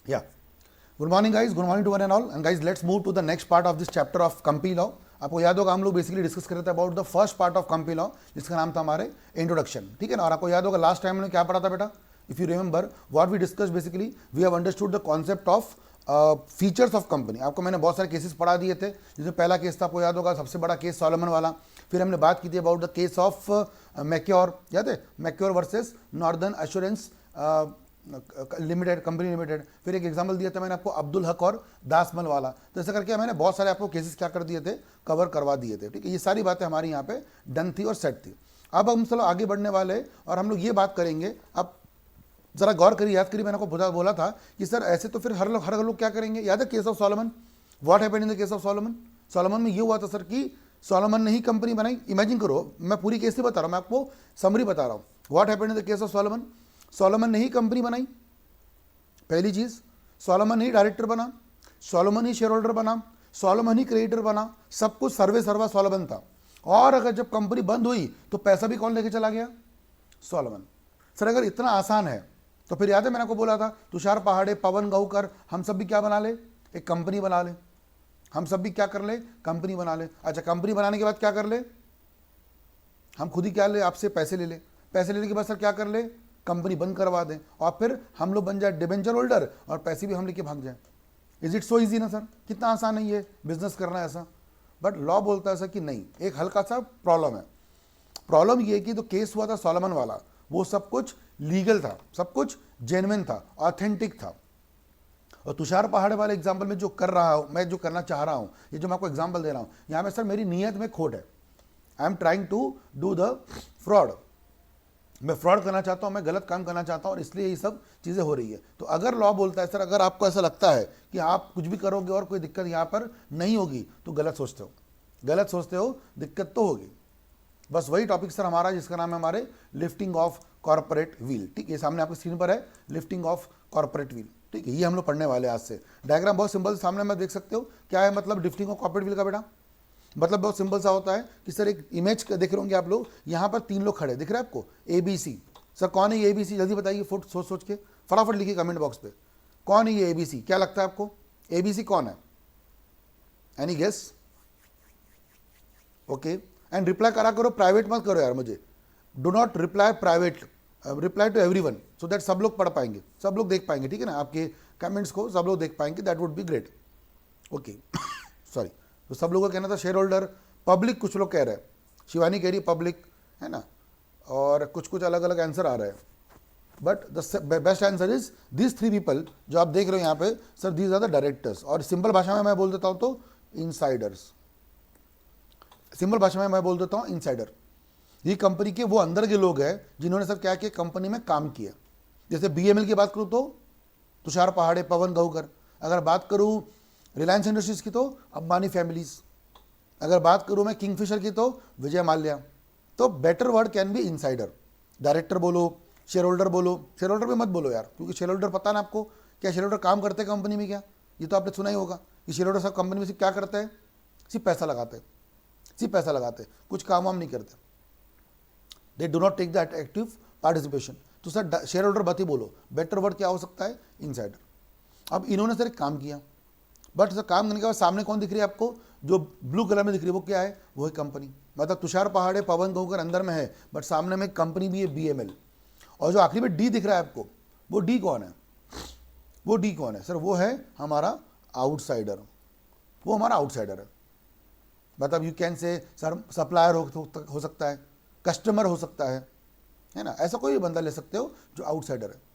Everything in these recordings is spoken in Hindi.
Yeah. Good morning guys, good morning to one and all. And guys, let's move to the next part of this chapter of company law. आपको याद होगा हम लोग बेसिकली डिस्कस कर रहे थे about the first part of company law, जिसका नाम था हमारे इंट्रोडक्शन. ठीक है ना. और आपको याद होगा लास्ट टाइम हमने क्या पढ़ा था बेटा. If you remember what we discuss, basically we have understood the concept of features of company. आपको मैंने बहुत सारे केसेस पढ़ा दिए थे, जिसमें पहला केस था आपको याद होगा सबसे बड़ा केस सॉलोमन वाला. फिर हमने बात की थी about the case of Macaura, याद है, Macaura versus Northern Assurance limited, company limited. फिर एक एग्जांपल दिया था मैंने आपको अब्दुल हक और दासमल वाला. तो ऐसा करके मैंने बहुत सारे आपको केसेस क्या कर दिए थे, कवर करवा दिए थे. ठीक है, ये सारी बातें हमारी यहाँ पे डन थी और सेट थी. अब हम चलो आगे बढ़ने वाले और हम लोग ये बात करेंगे. अब जरा गौर करिए, याद करिए, मैंने आपको बोला था कि सर ऐसे तो फिर हर लोग क्या करेंगे. याद है case of Solomon, what happened in the case of Solomon. Solomon में ये हुआ था सर कि सोलोमन ने ही कंपनी बनाई. इमेजिन करो, मैं पूरी केस नहीं बता रहा हूँ, मैं आपको समरी बता रहा हूँ. What happened in the case of Solomon. Solomon ने ही कंपनी बनाई, पहली चीज. सोलोमन ही डायरेक्टर बना, सोलोमन ही शेयर होल्डर बना, सोलोमन ही क्रेडिटर बना, सब कुछ सर्वे सर्वा सोलोमन था. और अगर जब कंपनी बंद हुई तो पैसा भी कौन लेके चला गया, सोलोमन. सर अगर इतना आसान है तो फिर याद है मैंने आपको बोला था तुषार पहाड़े, पवन गांवकर, हम सब भी क्या बना ले, एक कंपनी बना ले. हम सब भी क्या कर ले, कंपनी बना ले. अच्छा, कंपनी बनाने के बाद क्या कर ले, हम खुद ही क्या ले, आपसे पैसे ले ले. पैसे लेने के बाद सर क्या कर ले, कंपनी बंद करवा दें और फिर हम लोग बन जाए डिबेंचर होल्डर और पैसे भी हम लेके भाग जाए. इज इट सो इजी ना सर. कितना आसान है ये बिजनेस करना ऐसा. बट लॉ बोलता है सर कि नहीं, एक हल्का सा प्रॉब्लम है. प्रॉब्लम ये कि तो केस हुआ था सोलोमन वाला, वो सब कुछ लीगल था, सब कुछ जेन्युइन था, ऑथेंटिक था. और तुषार पहाड़े वाले एग्जाम्पल में जो कर रहा हूं मैं, जो करना चाह रहा हूं, ये जो मैं आपको एग्जाम्पल दे रहा हूं, यहां में सर मेरी नीयत में खोट है. I am trying to do the fraud. मैं फ्रॉड करना चाहता हूं, मैं गलत काम करना चाहता हूं और इसलिए ये सब चीज़ें हो रही है. तो अगर लॉ बोलता है सर, अगर आपको ऐसा लगता है कि आप कुछ भी करोगे और कोई दिक्कत यहाँ पर नहीं होगी, तो गलत सोचते हो. गलत सोचते हो, दिक्कत तो होगी. बस वही टॉपिक सर हमारा, जिसका नाम है हमारे लिफ्टिंग ऑफ कॉर्पोरेट व्हील. ठीक है, सामने आपकी स्क्रीन पर है लिफ्टिंग ऑफ कॉर्पोरेट व्हील. ठीक है, ये हम लोग पढ़ने वाले आज से. डायग्राम बहुत सिंपल सामने में देख सकते हो. क्या है मतलब लिफ्टिंग ऑफ कॉर्पोरेट व्हील का बेटा. मतलब बहुत सिंपल सा होता है कि सर एक इमेज देख रहे होंगे आप लोग, यहाँ पर 3 लोग खड़े दिख रहे हैं आपको, ABC. सर कौन है ये ABC, जल्दी बताइए, सोच के फटाफट लिखिए कमेंट बॉक्स पे. कौन है ये ABC, क्या लगता है आपको, ABC कौन है. Any guess. Okay, and reply करा करो, प्राइवेट मत करो यार मुझे. Do not reply private, reply to everyone, so that सब लोग पढ़ पाएंगे, सब लोग देख पाएंगे. ठीक है ना, आपके कमेंट्स को सब लोग देख पाएंगे, that would be great. Okay, sorry. तो सब लोगों का कहना था शेयर होल्डर, पब्लिक कुछ लोग कह रहे हैं, शिवानी कह रही पब्लिक है ना, और कुछ अलग अलग आंसर आ रहे हैं. But the best answer is this 3 people जो आप देख रहे हो यहाँ पे sir, these are the directors. और सिंपल भाषा में मैं बोल देता हूँ तो इनसाइडर्स. सिंपल भाषा में मैं बोल देता हूँ इनसाइडर. ये कंपनी के वो अंदर के लोग हैं जिन्होंने सर क्या किया, कंपनी में काम किया. जैसे BML की बात करूँ तो तुषार पहाड़े, पवन गांवकर. अगर बात करूँ रिलायंस इंडस्ट्रीज की तो अंबानी फैमिलीज. अगर बात करूँ मैं किंगफिशर की तो विजय माल्या. तो better word can be insider. Director बोलो, शेयर होल्डर बोलो. शेयर होल्डर भी मत बोलो यार, क्योंकि शेयर होल्डर पता ना आपको क्या शेयर होल्डर काम करते हैं कंपनी में. क्या ये तो आपने सुना ही होगा कि शेयर होल्डर सब कंपनी में सिर्फ क्या करते हैं, सिर्फ पैसा लगाते हैं, सिर्फ पैसा लगाते हैं, कुछ काम वाम नहीं करते. They do not take that active participation. तो सर शेयर होल्डर मत ही बोलो, बेटर वर्ड क्या हो सकता है, इनसाइडर. अब इन्होंने सर एक काम किया, बट सर काम करने के बाद सामने कौन दिख रही है आपको, जो ब्लू कलर में दिख रही है वो क्या है, वो है कंपनी. मतलब तुषार पहाड़े, पवन गांवकर अंदर में है, बट सामने में कंपनी भी है BML. और जो आखिरी में D दिख रहा है आपको, वो D कौन है, वो D कौन है सर, वो है हमारा आउटसाइडर. वो हमारा आउटसाइडर है. मतलब you can say sir supplier हो सकता है, कस्टमर हो सकता है ना, ऐसा कोई भी बंदा ले सकते हो जो आउटसाइडर है.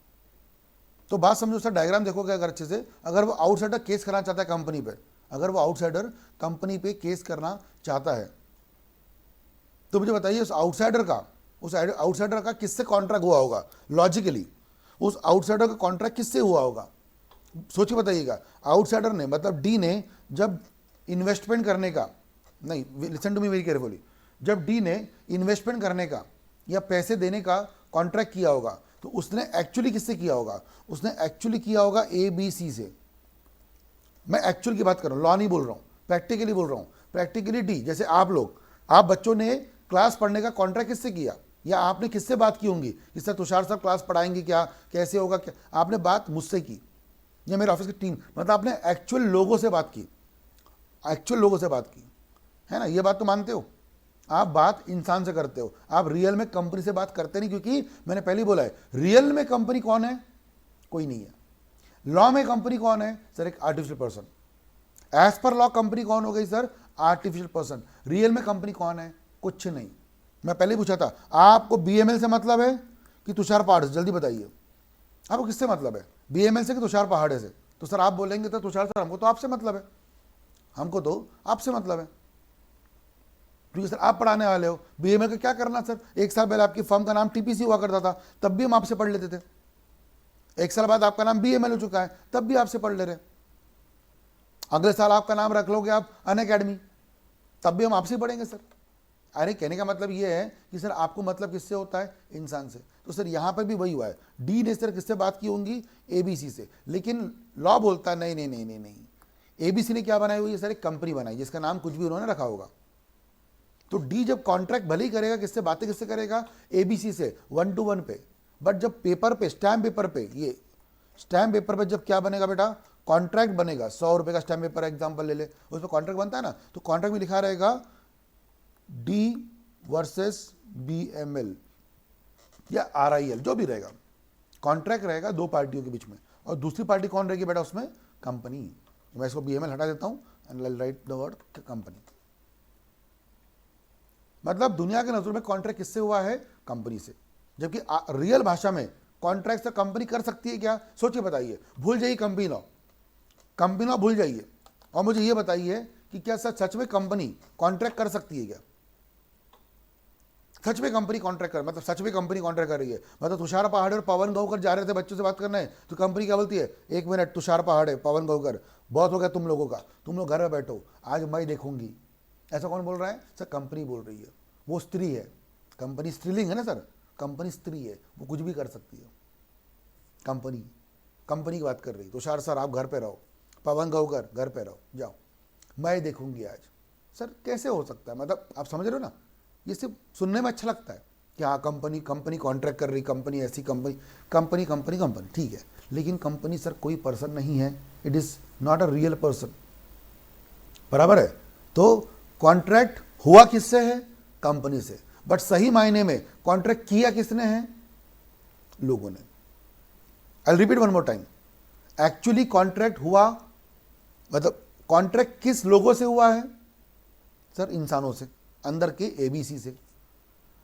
तो बात समझो सर, डायग्राम देखोगे अगर अच्छे से, अगर वो आउटसाइडर केस करना चाहता है कंपनी पे, अगर वो आउटसाइडर कंपनी पे केस करना चाहता है, तो मुझे बताइए उस आउटसाइडर का किससे कॉन्ट्रैक्ट हुआ होगा. लॉजिकली उस आउटसाइडर का कॉन्ट्रैक्ट किससे हुआ होगा, सोच के बताइएगा. आउटसाइडर ने मतलब D ने जब इन्वेस्टमेंट करने का, नहीं listen to me very carefully, जब D ने इन्वेस्टमेंट करने का या पैसे देने का कॉन्ट्रैक्ट किया होगा, तो उसने एक्चुअली किससे किया होगा, उसने एक्चुअली किया होगा ABC से. मैं एक्चुअल की बात कर रहा हूँ, लॉ नहीं बोल रहा हूँ, प्रैक्टिकली बोल रहा हूँ. प्रैक्टिकली D, जैसे आप लोग, आप बच्चों ने क्लास पढ़ने का कॉन्ट्रैक्ट किससे किया, या आपने किससे बात की होंगी कि सर तुषार सर क्लास पढ़ाएंगे क्या, कैसे होगा क्या, आपने बात मुझसे की. ये मेरे ऑफिस की टीम, मतलब आपने एक्चुअल लोगों से बात की, एक्चुअल लोगों से बात की, है ना, ये बात तो मानते हो, आप बात इंसान से करते हो, आप रियल में कंपनी से बात करते नहीं, क्योंकि मैंने पहले ही बोला है रियल में कंपनी कौन है, कोई नहीं है। लॉ में कंपनी कौन है सर, एक artificial person. As per law company कौन हो गई सर, आर्टिफिशियल पर्सन। रियल में कंपनी कौन है, कुछ नहीं। मैं पहले ही पूछा था, आपको बीएमएल से मतलब है कि तुषार पहाड़ से, जल्दी बताइए आपको किससे मतलब है, बीएमएल से कि तुषार पहाड़े से? तो सर आप बोलेंगे तो तुषार सर हमको तो आपसे मतलब है, हमको तो आपसे मतलब है, क्योंकि सर आप पढ़ाने वाले हो। बीएमएल का क्या करना सर, एक साल पहले आपकी फर्म का नाम टीपीसी हुआ करता था, तब भी हम आपसे पढ़ लेते थे। एक साल बाद आपका नाम बीएमएल हो चुका है, तब भी आपसे पढ़ ले रहे। अगले साल आपका नाम रख लोगे आप अनअकैडमी, तब भी हम आपसे पढ़ेंगे सर। अरे कहने का मतलब ये है कि सर आपको मतलब किससे होता है, इंसान से। तो सर यहाँ पर भी वही हुआ है, डी ने सर किससे बात की होंगी, एबीसी से। लेकिन लॉ बोलता है नहीं नहीं नहीं नहीं नहीं, एबीसी ने क्या बनाई हुई है सर, एक कंपनी बनाई जिसका नाम कुछ भी उन्होंने रखा होगा। तो डी जब कॉन्ट्रैक्ट भले ही करेगा, किससे बातें किससे करेगा, एबीसी से, 1 to 1 पे। बट जब पेपर पे, स्टैम्प पेपर पे, ये स्टैम्प पेपर पे जब क्या बनेगा बेटा, कॉन्ट्रैक्ट बनेगा, 100 रुपये का स्टैम्प पेपर एग्जाम्पल ले ले, उसमें कॉन्ट्रैक्ट बनता है ना, तो कॉन्ट्रैक्ट में लिखा रहेगा डी वर्सेस बीएमएल या आरआईएल, जो भी रहेगा, कॉन्ट्रैक्ट रहेगा दो पार्टियों के बीच में, और दूसरी पार्टी कौन रहेगी बेटा उसमें, कंपनी। मैं इसको बीएमएल हटा देता हूं and right the word company. मतलब दुनिया के नजरों में कॉन्ट्रैक्ट किससे हुआ है, कंपनी से। जबकि रियल भाषा में कॉन्ट्रैक्ट से कंपनी कर सकती है क्या, सोचिए बताइए। भूल जाइए कंपनी लॉ, कंपनी लॉ भूल जाइए, और मुझे ये बताइए कि क्या सच में कंपनी कॉन्ट्रैक्ट कर सकती है क्या, सच में कंपनी कॉन्ट्रैक्ट कर, मतलब सच में कंपनी कॉन्ट्रैक्ट कर रही है। मतलब तुषार पहाड़े और पवन गौकर जा रहे थे बच्चों से बात करने, तो कंपनी क्या बोलती है, एक मिनट तुषार पहाड़े पवन गौकर, बहुत हो गया तुम लोगों का, तुम लोग घर में बैठो, आज मैं देखूंगी। ऐसा कौन बोल रहा है सर, कंपनी बोल रही है, वो स्त्री है, कंपनी स्त्रीलिंग है ना सर, कंपनी स्त्री है, वो कुछ भी कर सकती है। कंपनी कंपनी की बात कर रही, तुषार सर आप घर पे रहो, पवन गौकर घर पे रहो, जाओ, मैं देखूंगी आज। सर कैसे हो सकता है, मतलब आप समझ रहे हो ना, ये सिर्फ सुनने में अच्छा लगता है कि हाँ कंपनी कंपनी कॉन्ट्रैक्ट कर रही, कंपनी ऐसी, कंपनी कंपनी कंपनी कंपनी, ठीक है। लेकिन कंपनी सर कोई पर्सन नहीं है, it is not a real person, बराबर है। तो कॉन्ट्रैक्ट हुआ किससे है, कंपनी से। बट सही मायने में कॉन्ट्रैक्ट किया किसने है, लोगों ने। I repeat one more time, actually contract हुआ, मतलब कॉन्ट्रैक्ट किस लोगों से हुआ है सर, इंसानों से, अंदर के एबीसी से।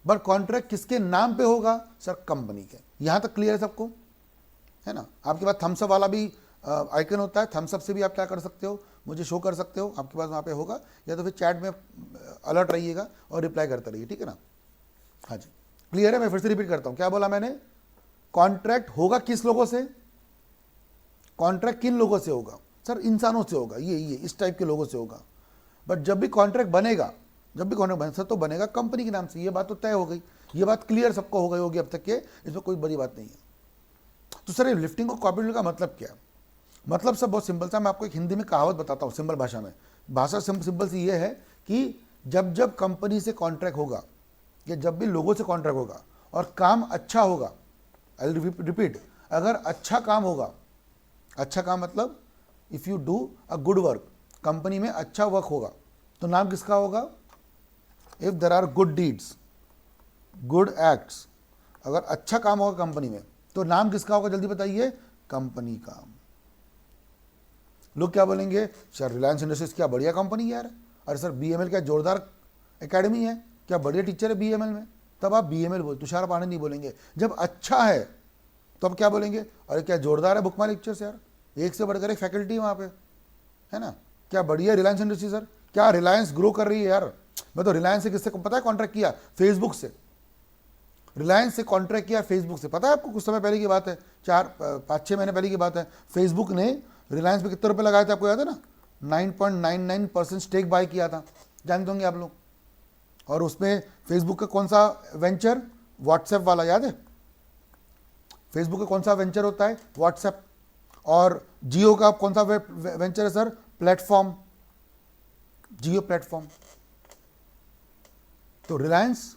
बट कॉन्ट्रैक्ट किसके नाम पे होगा सर, कंपनी के। यहां तक क्लियर है सबको, है ना। आपके पास थम्सअप वाला भी आइकन होता है, थम्सअप से भी आप क्या कर सकते हो, मुझे शो कर सकते हो, आपके पास वहाँ पे होगा, या तो फिर चैट में अलर्ट रहिएगा और रिप्लाई करते रहिए, ठीक है ना। हाँ जी क्लियर है, मैं फिर से रिपीट करता हूँ, क्या बोला मैंने, कॉन्ट्रैक्ट होगा किस लोगों से, कॉन्ट्रैक्ट किन लोगों से होगा सर, इंसानों से होगा, ये इस टाइप के लोगों से होगा। बट जब भी कॉन्ट्रैक्ट बनेगा, जब भी कॉन्ट्रैक्ट बने सर, तो बनेगा कंपनी के नाम से, ये बात तो तय हो गई, ये बात क्लियर सबको हो गई होगी अब तक के, इसमें कोई बड़ी बात नहीं है। तो सर ये लिफ्टिंग और कॉपी का मतलब क्या है, मतलब सब बहुत सिंपल सा, मैं आपको एक हिंदी में कहावत बताता हूँ सिंपल भाषा में। भाषा सिंपल सी ये है कि जब जब कंपनी से कॉन्ट्रैक्ट होगा, या जब भी लोगों से कॉन्ट्रैक्ट होगा और काम अच्छा होगा, आई रिपीट, अगर अच्छा काम होगा, अच्छा काम मतलब if you do a good work, company में अच्छा वर्क होगा, तो नाम किसका होगा, if there are good deeds, good acts, अगर अच्छा काम होगा कंपनी में, तो नाम किसका होगा, जल्दी बताइए, कंपनी का। लोग क्या बोलेंगे, सर रिलायंस इंडस्ट्रीज क्या बढ़िया कंपनी है यार, अरे सर बीएमएल क्या जोरदार एकेडमी है, क्या बढ़िया टीचर है बीएमएल में, तब आप बीएमएल बोल, तुषार पांडे नहीं बोलेंगे। जब अच्छा है तो आप क्या बोलेंगे, अरे क्या जोरदार है बुकमा लेक्चर्स यार, एक से बढ़कर एक फैकल्टी है वहाँ पे, है ना, क्या बढ़िया रिलायंस इंडस्ट्री सर, क्या रिलायंस ग्रो कर रही है यार। मैं तो रिलायंस से किससे पता है कॉन्ट्रैक्ट किया, फेसबुक से, रिलायंस से कॉन्ट्रैक्ट किया फेसबुक से, पता है आपको, कुछ समय पहले की बात है, 4-5-6 महीने पहले की बात है। फेसबुक ने रिलायंस पे कितने रुपए लगाए थे आपको याद है ना, 9.99% स्टेक बाय किया था, जानते होंगे आप लोग। और उसमें फेसबुक का कौन सा वेंचर, व्हाट्सएप वाला, याद है फेसबुक का कौन सा वेंचर होता है, व्हाट्सएप। और जियो का कौन सा वेंचर है सर, प्लेटफॉर्म, जियो प्लेटफॉर्म। तो रिलायंस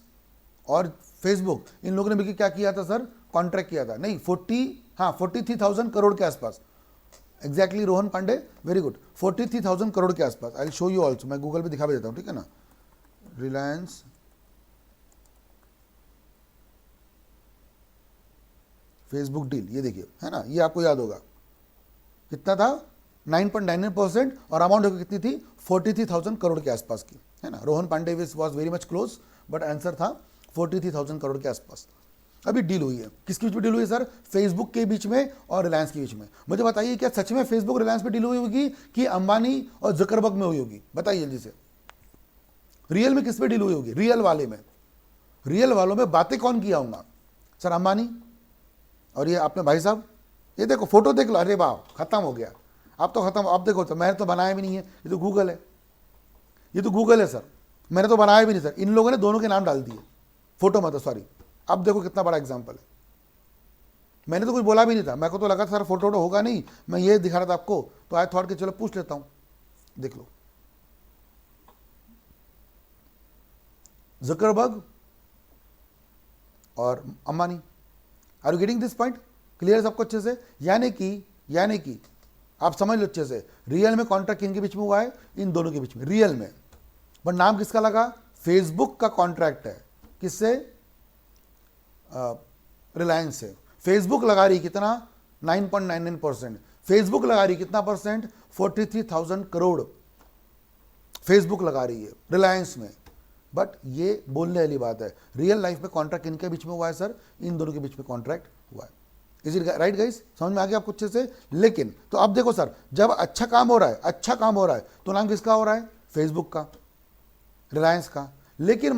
और फेसबुक, इन लोगों ने मिलकर क्या किया था सर, कॉन्ट्रैक्ट किया था, नहीं 43,000 करोड़ के आसपास, exactly Rohan Pandey, very good, 43,000 crore के आसपास। I will show you also, मैं गूगल पे दिखा भी देता हूँ, ठीक है ना। रिलायंस फेसबुक डील, ये देखिए, है ना, ये आपको याद होगा कितना था, 9.99%, और अमाउंट कितनी थी, 43,000 करोड़ के आसपास की, है ना। Rohan Pandey was very much close, but answer था 43,000 करोड़ के आसपास। अभी डील हुई है, किसके बीच में डील हुई है सर, फेसबुक के बीच में और रिलायंस के बीच में। मुझे बताइए क्या सच में फेसबुक रिलायंस पे डील हुई होगी कि अंबानी और जुकरबर्ग में हुई होगी, बताइए जल्दी से। रियल में किस पे डील हुई होगी, रियल वाले में, रियल वालों में बातें कौन किया होगा, सर अंबानी। और ये आपने भाई साहब, ये देखो फोटो देख लो, अरे वाह खत्म हो गया, अब तो खत्म। अब देखो तो मैंने तो बनाया भी नहीं है, ये तो गूगल है, ये तो गूगल है सर, मैंने तो बनाया भी नहीं सर, इन लोगों ने दोनों के नाम डाल दिए फोटो में, तो सॉरी। अब देखो कितना बड़ा एग्जाम्पल है, मैंने तो कुछ बोला भी नहीं था, मेरे को तो लगा था सर फोटो वोटो होगा नहीं, मैं ये दिखा रहा था आपको, तो आई थॉट कि चलो पूछ लेता हूँ। देख लो, जुकरबर्ग और Ambani. Are you getting this point, clear है सबको अच्छे से। यानी कि आप समझ लो अच्छे से, रियल में कॉन्ट्रैक्ट किन के बीच में हुआ है, इन दोनों के बीच में, रियल में। बट नाम किसका लगा, फेसबुक का कॉन्ट्रैक्ट है, किससे, रिलायंस से। फेसबुक लगा रही कितना, 9.99%। फेसबुक लगा रही कितना परसेंट, 43,000 करोड़ फेसबुक लगा रही है रिलायंस में। बट ये बोलने वाली बात है, रियल लाइफ में कॉन्ट्रैक्ट इनके बीच में हुआ है सर, इन दोनों के बीच में कॉन्ट्रैक्ट हुआ है। इज इट राइट गाइस, समझ में आ गया आपको अच्छे से। लेकिन तो अब देखो सर, जब अच्छा काम हो रहा है तो नाम किसका हो रहा है, फेसबुक का, रिलायंस का। लेकिन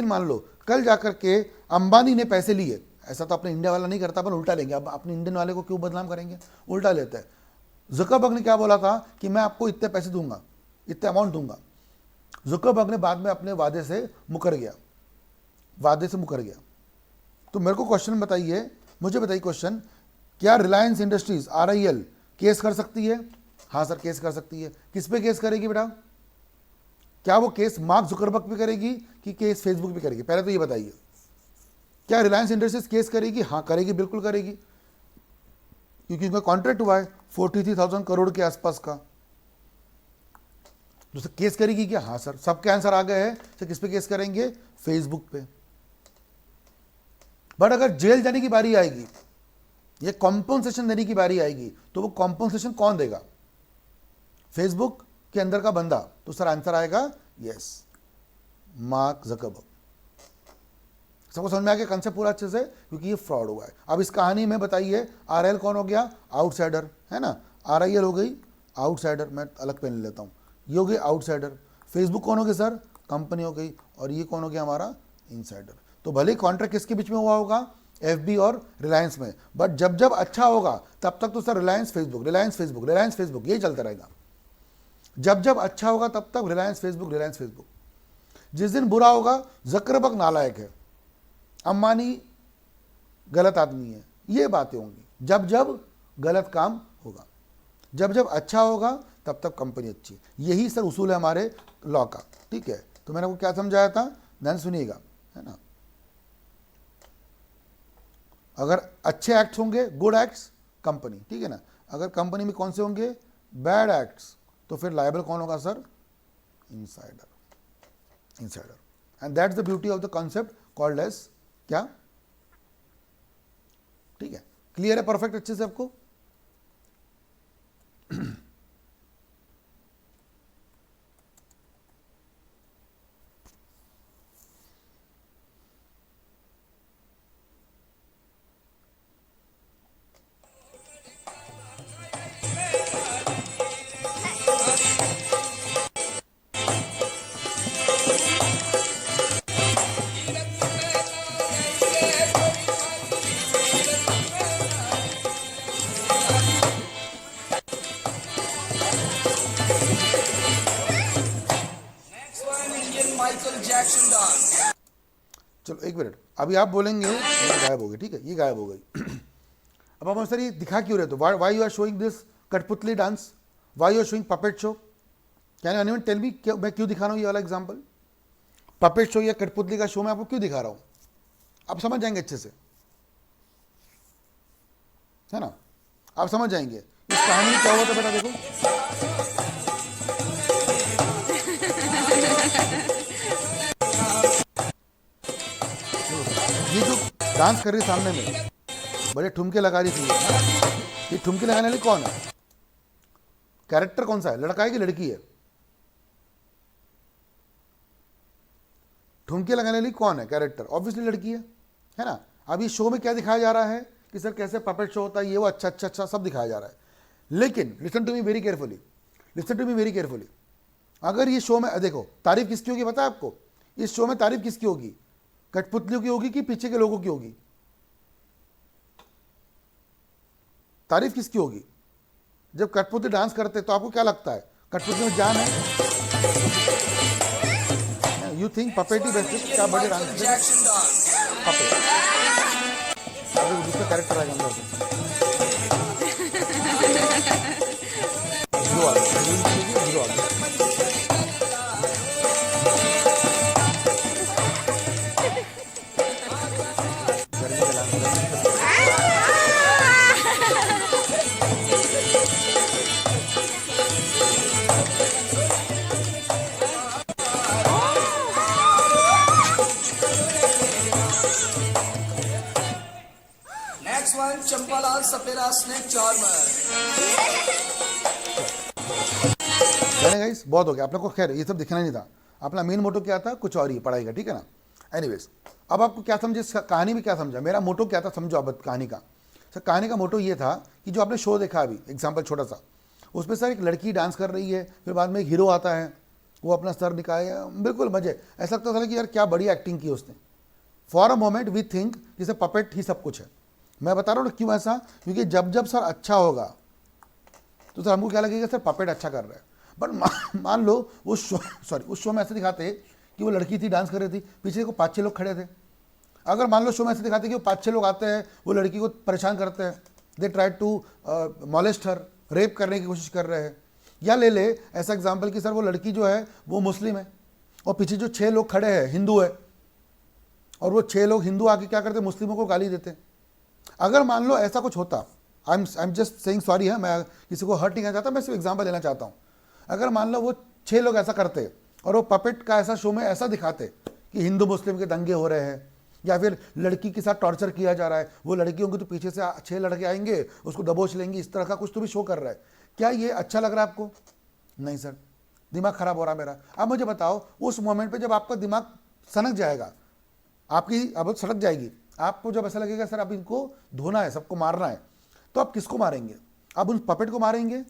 मान लो कल जाकर के अंबानी ने पैसे लिए, ऐसा तो अपने इंडिया वाला नहीं करता, अपन उल्टा लेंगे। अब अपने इंडियन वाले को क्यों बदनाम करेंगे, उल्टा लेते हैं। जुकरबर्ग ने क्या बोला था कि मैं आपको इतने पैसे दूंगा, इतने अमाउंट दूंगा। जुकरबर्ग ने बाद में अपने वादे से मुकर गया। तो मेरे को क्वेश्चन बताइए, मुझे बताइए क्वेश्चन, क्या रिलायंस इंडस्ट्रीज RIL केस कर सकती है, हाँ सर केस कर सकती है। किस पे केस करेगी बेटा, क्या वो केस मार्क जुकरबर्ग पे करेगी कि केस फेसबुक पे करेगी, पहले तो ये बताइए। क्या रिलायंस इंडस्ट्रीज केस करेगी, हाँ करेगी, बिल्कुल करेगी, क्योंकि उनका कॉन्ट्रैक्ट हुआ है 43,000 करोड़ के आसपास का। तो केस करेगी क्या, हाँ सर, सबके आंसर आ गए हैं। तो किस पे केस करेंगे, फेसबुक पे। बट अगर जेल जाने की बारी आएगी, ये कॉम्पनसेशन देने की बारी आएगी, तो वो कॉम्पनसेशन कौन देगा, फेसबुक के अंदर का बंदा। तो सर आंसर आएगा यस, मार्क जुकरबर्ग। सबको समझ में आ गया कंसेप्ट पूरा अच्छे से, क्योंकि ये फ्रॉड हुआ है। अब इस कहानी में बताइए, RIL कौन हो गया, आउटसाइडर, है ना। RIL हो गई आउटसाइडर, मैं अलग पेन लेता हूँ, ये हो गई आउटसाइडर। फेसबुक कौन हो गई सर, कंपनी हो गई, और ये कौन हो गया हमारा, इनसाइडर। तो भले कॉन्ट्रैक्ट किसके बीच में हुआ होगा, FB और रिलायंस में, बट जब जब अच्छा होगा तब तक तो सर रिलायंस फेसबुक यही चलता रहेगा। जब जब अच्छा होगा तब तक रिलायंस फेसबुक। जिस दिन बुरा होगा, जुकरबर्ग नालायक है, अंबानी गलत आदमी है, ये बातें होंगी जब जब गलत काम होगा। जब जब अच्छा होगा तब तक कंपनी अच्छी, यही सर उसूल है हमारे लॉ का, ठीक है। तो मैंने आपको क्या समझाया था, ध्यान सुनिएगा, है ना। अगर अच्छे एक्ट्स होंगे, गुड एक्ट्स, कंपनी, ठीक है ना। अगर कंपनी में कौन से होंगे, बैड एक्ट्स, तो फिर लायबल कौन होगा sir, insider. And that's the beauty of the concept called as क्या, ठीक है। क्लियर है, परफेक्ट, अच्छे से आपको। चलो एक मिनट, अभी आप बोलेंगे ये गायब हो गई, ठीक है, ये गायब हो गई। अब आप सर ये दिखा क्यों रहे, तो why you are showing this कठपुतली dance, why you are showing puppet show, can anyone tell me, मैं क्यों दिखा रहा हूँ ये वाला एग्जांपल, पपेट शो या कठपुतली का शो मैं आपको क्यों दिखा रहा हूँ, आप समझ जाएंगे अच्छे से, है ना, आप समझ जाएंगे। इस कहानी में क्या हुआ था बेटा? देखो ये जो डांस कर रही सामने में, बड़े ठुमके लगा रही थी, ये ठुमके लगाने वाली कौन है? कैरेक्टर कौन सा है? लड़का है कि लड़की है? ठुमके लगाने वाली कौन है कैरेक्टर? ऑब्वियसली लड़की है ना? अब ये शो में क्या दिखाया जा रहा है कि सर कैसे पपेट शो होता है, ये वो अच्छा अच्छा अच्छा सब दिखाया जा रहा है। लेकिन listen to me very carefully, listen to me very carefully. अगर ये शो में देखो, तारीफ किसकी होगी पता है आपको? इस शो में तारीफ किसकी होगी? कठपुतलियों की होगी कि पीछे के लोगों की होगी? तारीफ किसकी होगी? जब कठपुतली डांस करते तो आपको क्या लगता है? कठपुतली में जान है? You think puppet he best? क्या बड़े डांस पपेट, अभी दूसरा कैरेक्टर आएगा अंदर से, हीरो आ गया, हीरो आ गया। Next one, Champalal Sapera Snake Charmer. जाने गाइस, बहुत हो गया आप लोग को। खैर ये सब दिखना नहीं था, अपना मेन मोटो क्या था? कुछ और ही पढ़ाई का, ठीक है ना? एनीवेज, अब आपको क्या समझे कहानी में? क्या समझा? मेरा मोटो क्या था समझो अब कहानी का। सर कहानी का मोटो ये था कि जो आपने शो देखा अभी, एग्जाम्पल छोटा सा, उसमें सर एक लड़की डांस कर रही है, फिर बाद में एक हीरो आता है, वो अपना सर दिखाए, बिल्कुल मजे, ऐसा लगता था कि यार क्या बढ़िया एक्टिंग की उसने। For a moment we think कि सर पपेट ही सब कुछ है। मैं बता रहा हूँ क्यों ऐसा, क्योंकि जब जब सर अच्छा होगा तो सर हमको क्या लगेगा? सर पपेट अच्छा कर रहा है। बट मान लो वो शो, सॉरी उस शो में ऐसे दिखाते कि वो लड़की थी, डांस कर रही थी, पीछे को 5-6 लोग खड़े थे। अगर मान लो शो में ऐसे दिखाते कि वो 5-6 लोग आते हैं, वो लड़की को परेशान करते हैं, they try to molest her, rape करने की कोशिश कर रहे हैं। या ले ले ऐसा एग्जाम्पल कि सर वो लड़की जो है वो मुस्लिम है और पीछे जो 6 लोग खड़े हैं हिंदू है, और वो 6 लोग हिंदू आके क्या करते? मुस्लिमों को गाली देते। अगर मान लो ऐसा कुछ होता, I am just saying sorry है, मैं किसी को हर्ट नहीं करना चाहता, मैं सिर्फ एग्जांपल लेना चाहता हूँ। अगर मान लो वो 6 लोग ऐसा करते और वो पपेट का ऐसा शो में ऐसा दिखाते कि हिंदू मुस्लिम के दंगे हो रहे हैं, या फिर लड़की के साथ टॉर्चर किया जा रहा है, वो लड़की होंगी तो पीछे से 6 लड़के आएंगे उसको दबोच लेंगे, इस तरह का कुछ तो भी शो कर रहा है, क्या ये अच्छा लग रहा है आपको? नहीं सर, दिमाग खराब हो रहा है मेरा। अब मुझे बताओ, उस मोमेंट पे जब आपका दिमाग सनक जाएगा, आपकी अब सड़क जाएगी, आपको जब ऐसा लगेगा सर अब इनको धोना है, सबको मारना है, तो आप किसको मारेंगे? आप उन पपेट को मारेंगे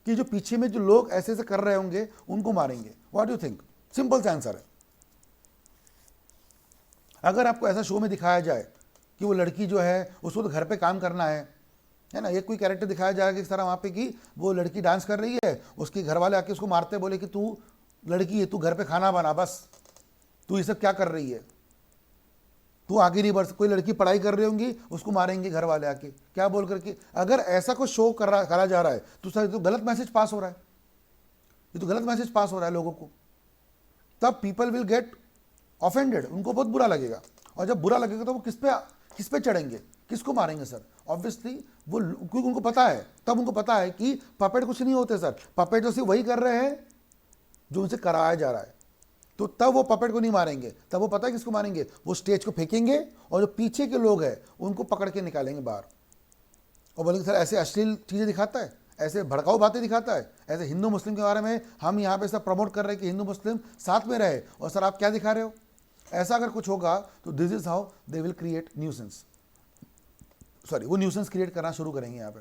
कि जो पीछे में जो लोग ऐसे ऐसे कर रहे होंगे उनको मारेंगे? What do you think? Simple सा आंसर है। अगर आपको ऐसा शो में दिखाया जाए कि वो लड़की जो है उसको तो घर पे काम करना है ना, एक कोई कैरेक्टर दिखाया जाएगा कि सर वहाँ पे कि वो लड़की डांस कर रही है, उसके घर वाले आके उसको मारते, बोले कि तू लड़की है, तू घर पे खाना बना, बस तू ये सब क्या कर रही है, तू आगे नहीं बढ़। कोई लड़की पढ़ाई कर रही होंगी, उसको मारेंगे घर वाले आके, क्या बोल करके। अगर ऐसा कुछ शो करा जा रहा है तो सर ये तो गलत मैसेज पास हो रहा है, ये तो गलत मैसेज पास हो रहा है लोगों को। तब पीपल विल गेट ऑफेंडेड, उनको बहुत बुरा लगेगा, और जब बुरा लगेगा तो वो किस पे चढ़ेंगे, किसको मारेंगे सर? ऑब्वियसली वो, क्योंकि उनको पता है, तब उनको पता है कि पपेट कुछ नहीं होते सर, पपेट तो सिर्फ वही कर रहे हैं जो उनसे कराया जा रहा है। तो तब वो पपेट को नहीं मारेंगे, तब वो पता है किसको मारेंगे? वो स्टेज को फेंकेंगे और जो पीछे के लोग हैं उनको पकड़ के निकालेंगे बाहर, और बोलेंगे सर ऐसे अश्लील चीज़ें दिखाता है, ऐसे भड़काऊ बातें दिखाता है, ऐसे हिंदू मुस्लिम के बारे में हम यहाँ पे सब प्रमोट कर रहे हैं कि हिंदू मुस्लिम साथ में रहे, और सर आप क्या दिखा रहे हो? ऐसा अगर कुछ होगा तो this is how they will create nuisance, sorry वो न्यूसेंस क्रिएट करना शुरू करेंगे यहाँ पे।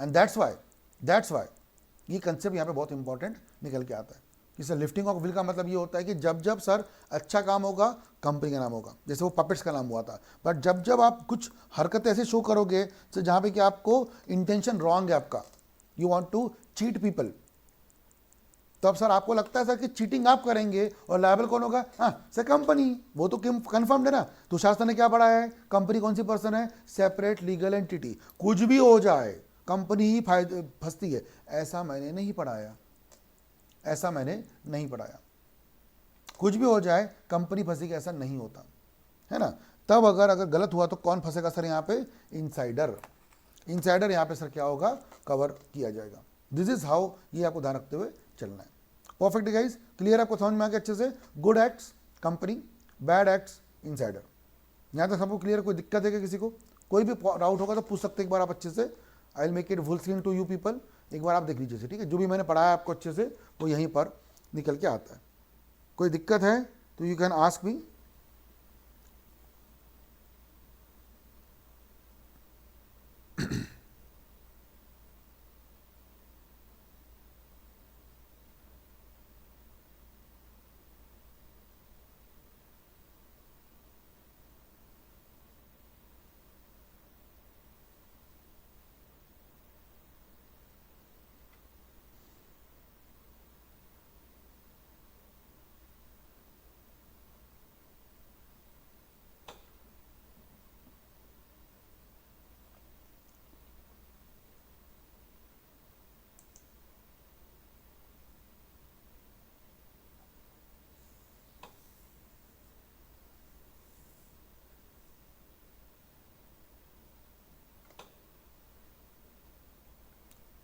एंड दैट्स वाई ये कंसेप्ट यहाँ पे बहुत इंपॉर्टेंट निकल के आता है कि सर लिफ्टिंग ऑफ विल का मतलब ये होता है कि जब जब सर अच्छा काम होगा कंपनी का नाम होगा, जैसे वो पपेट्स का नाम हुआ था। बट जब जब आप कुछ हरकतें ऐसे शो करोगे तो जहाँ पे कि आपको इंटेंशन रॉन्ग है आपका, you want to cheat people, तब सर आपको लगता है सर कि चीटिंग आप करेंगे और लायबल कौन होगा? हाँ सर कंपनी, वो तो कन्फर्म्ड है ना। तो शास्त्र ने क्या पढ़ाया है? कंपनी कौन सी पर्सन है? Separate legal entity. कुछ भी हो जाए कंपनी ही फंसती है, ऐसा मैंने नहीं पढ़ाया, ऐसा मैंने नहीं पढ़ाया। कुछ भी हो जाए कंपनी फंसेगी, ऐसा नहीं होता है ना। तब अगर गलत हुआ तो कौन फंसेगा सर यहाँ पे? इनसाइडर। इनसाइडर यहाँ पे सर क्या होगा, कवर किया जाएगा। दिस इज हाउ, ये आपको ध्यान रखते हुए चलना है। परफेक्ट गाइज, क्लियर आपको समझ में आ गया अच्छे से। Good acts company, bad acts insider. यहाँ तक सबको क्लियर, कोई दिक्कत है क्या किसी को? कोई भी डाउट होगा तो पूछ सकते एक बार आप अच्छे से। I will make it full screen to you people, एक बार आप देख लीजिए, ठीक है? जो भी मैंने पढ़ाया आपको अच्छे से वो यहीं पर निकल के आता है। कोई दिक्कत है तो यू कैन आस्क मी।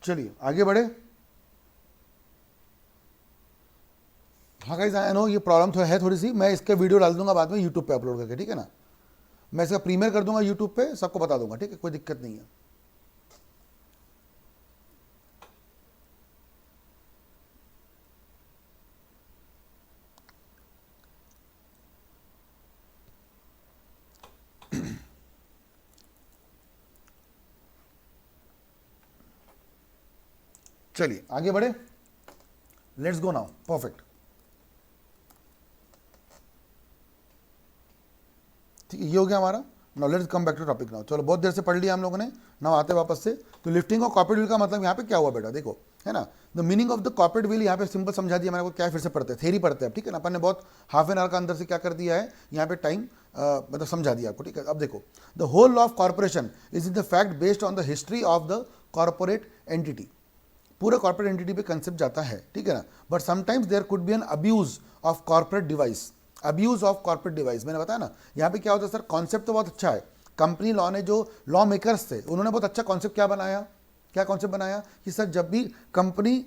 चलिए आगे बढ़े। हाँ गाइस, आई नो ये प्रॉब्लम तो है थोड़ी सी, मैं इसके वीडियो डाल दूंगा बाद में यूट्यूब पे अपलोड करके, ठीक है ना? मैं इसका प्रीमियर कर दूंगा यूट्यूब पे, सबको बता दूंगा, ठीक है? कोई दिक्कत नहीं है। चलिए आगे बढ़े, लेट्स गो नाउ। परफेक्ट, ठीक है, ये हो गया हमारा। Now let's come back to topic now. चलो बहुत देर से पढ़ लिया हम लोगों ने, नाउ आते वापस से। तो लिफ्टिंग ऑफ कॉर्पोरेट व्हील का मतलब यहाँ पे क्या हुआ बेटा, देखो, है ना? The meaning of the corporate wheel यहाँ पे सिंपल समझा दिया मैंने आपको। क्या फिर से पढ़ते हैं, थेरी पढ़ते हैं, ठीक है ना? अपन ने बहुत हाफ एन आवर का अंदर से क्या कर दिया है यहाँ पे टाइम, मतलब समझा दिया आपको, ठीक है? अब देखो, the whole law of corporation is in the fact based on the history of the corporate entity. पूरा कॉर्पोरेट एंटिटी पे कंसेप्ट जाता है, ठीक है ना? But sometimes there could be an abuse of corporate device. Abuse of corporate device मैंने बताया ना। यहाँ पे क्या होता है सर, कॉन्सेप्ट तो बहुत अच्छा है। कंपनी लॉ ने, जो लॉ मेकर्स थे, उन्होंने बहुत अच्छा कॉन्सेप्ट क्या बनाया, क्या कॉन्सेप्ट बनाया कि सर जब भी कंपनी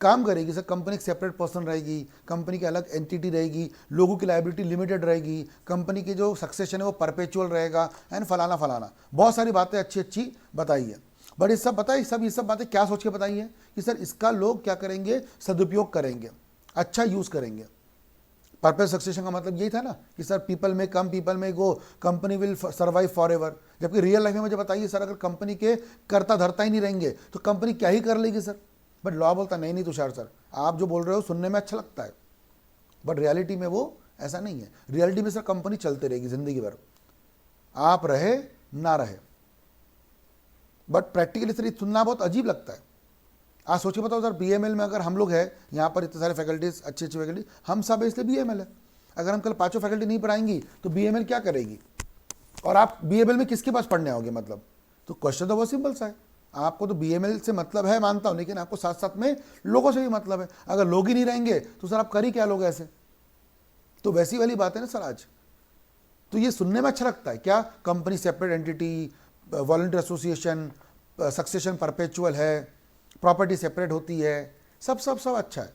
काम करेगी सर, कंपनी एक सेपरेट पर्सन रहेगी, कंपनी की अलग एंटिटी रहेगी, लोगों की लायबिलिटी लिमिटेड रहेगी, कंपनी की जो सक्सेशन है वो परपेचुअल रहेगा, एंड फलाना फलाना, बहुत सारी बातें अच्छी अच्छी बताई है। बट ये सब बताइए, ये सब बातें क्या सोच के बताई है कि सर इसका लोग क्या करेंगे, सदुपयोग करेंगे, अच्छा यूज़ करेंगे। पर्पस सक्सेशन का मतलब यही था ना कि सर पीपल में come, people may go, company will survive forever. जबकि रियल लाइफ में मुझे बताइए सर, अगर कंपनी के करता धरता ही नहीं रहेंगे तो कंपनी क्या ही कर लेगी सर? बट लॉ बोलता नहीं नहीं तुषार सर, आप जो बोल रहे हो सुनने में अच्छा लगता है, बट रियलिटी में वो ऐसा नहीं है। रियलिटी में सर कंपनी चलते रहेगी जिंदगी भर, आप रहे ना रहे। बट प्रैक्टिकली सर ये सुनना बहुत अजीब लगता है। आज सोचिए, बताओ सर, बीएमएल में अगर हम लोग हैं यहाँ पर, इतने सारे फैकल्टीज, अच्छी अच्छी फैकल्टी, हम सब इसलिए बीएमएल है। अगर हम कल पांचों फैकल्टी नहीं पढ़ाएंगी तो बीएमएल क्या करेगी? और आप बीएमएल में किसके पास पढ़ने आओगे मतलब? तो क्वेश्चन तो बहुत सिंपल सा है। आपको तो बीएमएल से मतलब है, मानता हूँ, लेकिन आपको साथ साथ में लोगों से भी मतलब है। अगर लोग ही नहीं रहेंगे तो सर आप कर ही क्या लोग ऐसे? तो वैसी वाली बात है ना सर आज। तो ये सुनने में अच्छा लगता है क्या, company separate entity, volunteer association, succession perpetual है, प्रॉपर्टी सेपरेट होती है, सब सब सब अच्छा है।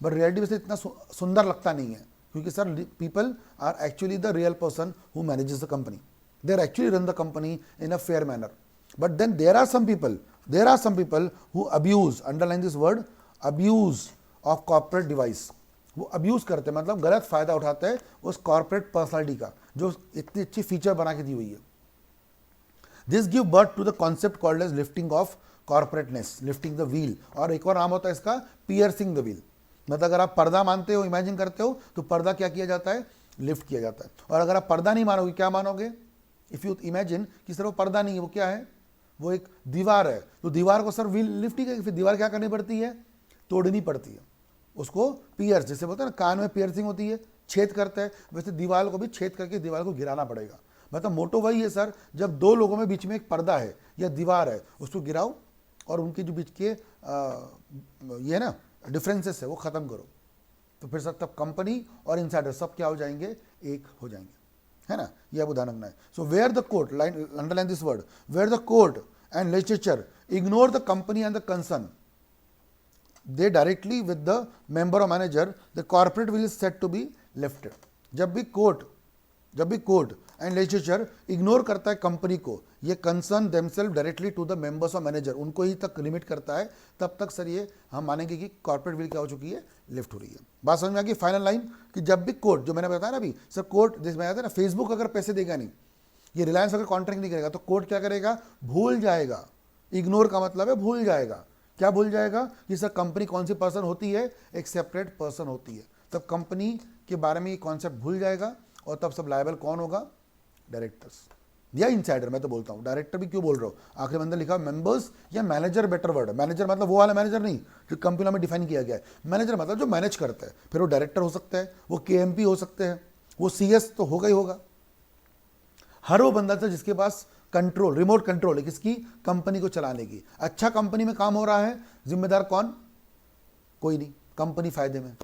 बट रियलिटी में से इतना सुंदर लगता नहीं है, क्योंकि sir people are actually the real person who manages the company. They are actually run the company in a fair manner. But then there are some people who abuse, underline this word, abuse of corporate device. वो अब्यूज करते हैं, मतलब गलत फायदा उठाते हैं उस कॉर्पोरेट पर्सनालिटी का, जो इतनी अच्छी फीचर बना के दी हुई है। This give birth to the concept called as lifting of corporateness, lifting the veil. और एक और नाम होता है इसका, पियर्सिंग द व्हील। मतलब अगर आप पर्दा मानते हो, इमेजिन करते हो, तो पर्दा क्या किया जाता है, लिफ्ट किया जाता है। और अगर आप पर्दा नहीं मानोगे, क्या मानोगे? इफ यू इमेजिन कि सर वो पर्दा नहीं है, वो क्या है, वो एक दीवार है, तो दीवार को सर व्हील लिफ्ट ही करेगी। फिर दीवार क्या करनी पड़ती है, तोड़नी पड़ती है उसको। पियर्स, जैसे बोलते हैं ना, कान में पियर्सिंग होती है, छेद करते हैं, वैसे दीवार को भी छेद करके दीवार को गिराना पड़ेगा। मतलब मोटो वही है सर, जब दो लोगों में बीच में एक पर्दा है या दीवार है, उसको गिराओ और उनके जो बीच के ये ना डिफरेंसेस है वो ख़त्म करो। तो फिर सर तब कंपनी और इनसाइडर सब क्या हो जाएंगे, एक हो जाएंगे। है ना, ये आपको ध्यान रखना है. So where the court, line underline this word, where the court and legislature ignore the company and the concern, they directly with the member or manager, the corporate will is said to be lifted. जब भी कोर्ट एंड लेजिस्लेचर इग्नोर करता है कंपनी को, ये concern themselves directly to the members और मैनेजर, उनको ही तक लिमिट करता है, तब तक सर ये हम मानेंगे कि कॉर्पोरेट विल क्या हो चुकी है, लिफ्ट हो रही है. बात समझ में आ गई. फाइनल लाइन कि जब भी कोर्ट, जो मैंने बताया ना अभी सर, कोर्ट जिसमें आया था ना, फेसबुक अगर पैसे देगा नहीं, ये रिलायंस अगर कॉन्ट्रैक्ट नहीं करेगा, तो कोर्ट क्या करेगा, भूल जाएगा. इग्नोर का मतलब है भूल जाएगा. क्या भूल जाएगा कि सर कंपनी कौन सी पर्सन होती है, एक सेपरेट पर्सन होती है. तब कंपनी के बारे में ये कॉन्सेप्ट भूल जाएगा और तब सब लायबल कौन होगा, डायरेक्टर्स या इनसाइडर. मैं तो बोलता हूँ डायरेक्टर भी क्यों बोल रहा हूँ, आखिरी में अंदर लिखा मेंबर्स या मैनेजर, बेटर वर्ड. मैनेजर मतलब वो वाला मैनेजर नहीं जो कंपनी में डिफाइन किया गया है. मैनेजर मतलब जो मैनेज करता है, फिर वो डायरेक्टर हो सकता है, वो KMP हो सकते हैं, वो CS तो होगा ही होगा. हर वो बंदा था जिसके पास कंट्रोल, रिमोट कंट्रोल है किसकी, कंपनी को चलाने की. अच्छा कंपनी में काम हो रहा है, जिम्मेदार कौन, कोई नहीं, कंपनी फायदे में.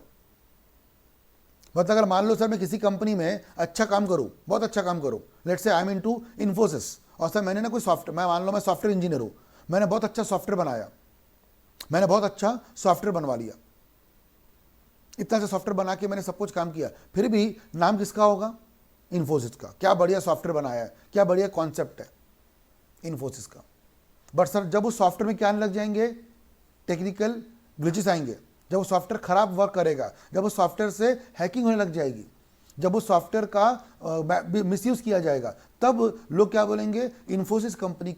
बट अगर मान लो सर मैं किसी कंपनी में अच्छा काम करूं, बहुत अच्छा काम करूं, let's say I am into Infosys, और सर मैंने ना कोई सॉफ्टवेयर, मैं मान लो मैं सॉफ्टवेयर इंजीनियर हूं, मैंने बहुत अच्छा सॉफ्टवेयर बनाया, मैंने बहुत अच्छा सॉफ्टवेयर बनवा लिया, इतना अच्छा सॉफ्टवेयर बना के मैंने सब कुछ काम किया, फिर भी नाम किसका होगा, इन्फोसिस का. क्या बढ़िया सॉफ्टवेयर बनाया है, क्या बढ़िया कॉन्सेप्ट है इन्फोसिस का. बट सर जब उस सॉफ्टवेयर में क्या आने लग जाएंगे, टेक्निकल ग्लिचेस आएंगे, जब वो सॉफ्टवेयर खराब वर्क करेगा, जब उस सॉफ्टवेयर से हैकिंग होने लग जाएगी, जब उस सॉफ्टवेयर का मिसयूज किया जाएगा, तब लोग क्या बोलेंगे, इन्फोसिस कंपनी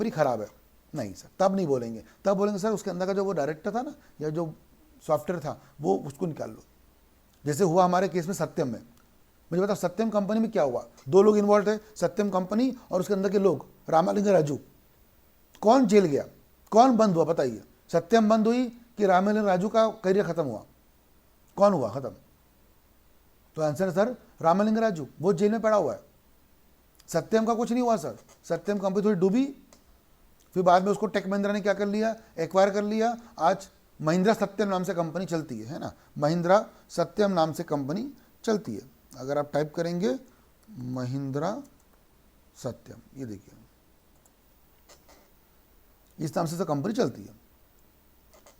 खराब है. नहीं सर, तब नहीं बोलेंगे. तब बोलेंगे सर उसके अंदर का जो वो डायरेक्टर था ना, या जो सॉफ्टवेयर था, वो उसको निकाल लो. जैसे हुआ हमारे केस में सत्यम में. मुझे बताओ सत्यम कंपनी में क्या हुआ, 2 लोग इन्वॉल्व थे, सत्यम कंपनी और उसके अंदर के लोग, रामालिंग राजू. कौन जेल गया, कौन बंद हुआ, बताइए. सत्यम बंद हुई कि रामालिंग राजू का करियर खत्म हुआ, कौन हुआ खत्म, तो आंसर सर रामालिंग राजू, वो जेल में पड़ा हुआ है. सत्यम का कुछ नहीं हुआ सर, सत्यम कंपनी थोड़ी डूबी, फिर बाद में उसको टेक महिंद्रा ने क्या कर लिया, एक्वायर कर लिया. आज महिंद्रा सत्यम नाम से कंपनी चलती है ना, महिंद्रा सत्यम नाम से कंपनी चलती है. अगर आप टाइप करेंगे महिंद्रा सत्यम, ये देखिए इस नाम से तो कंपनी चलती है,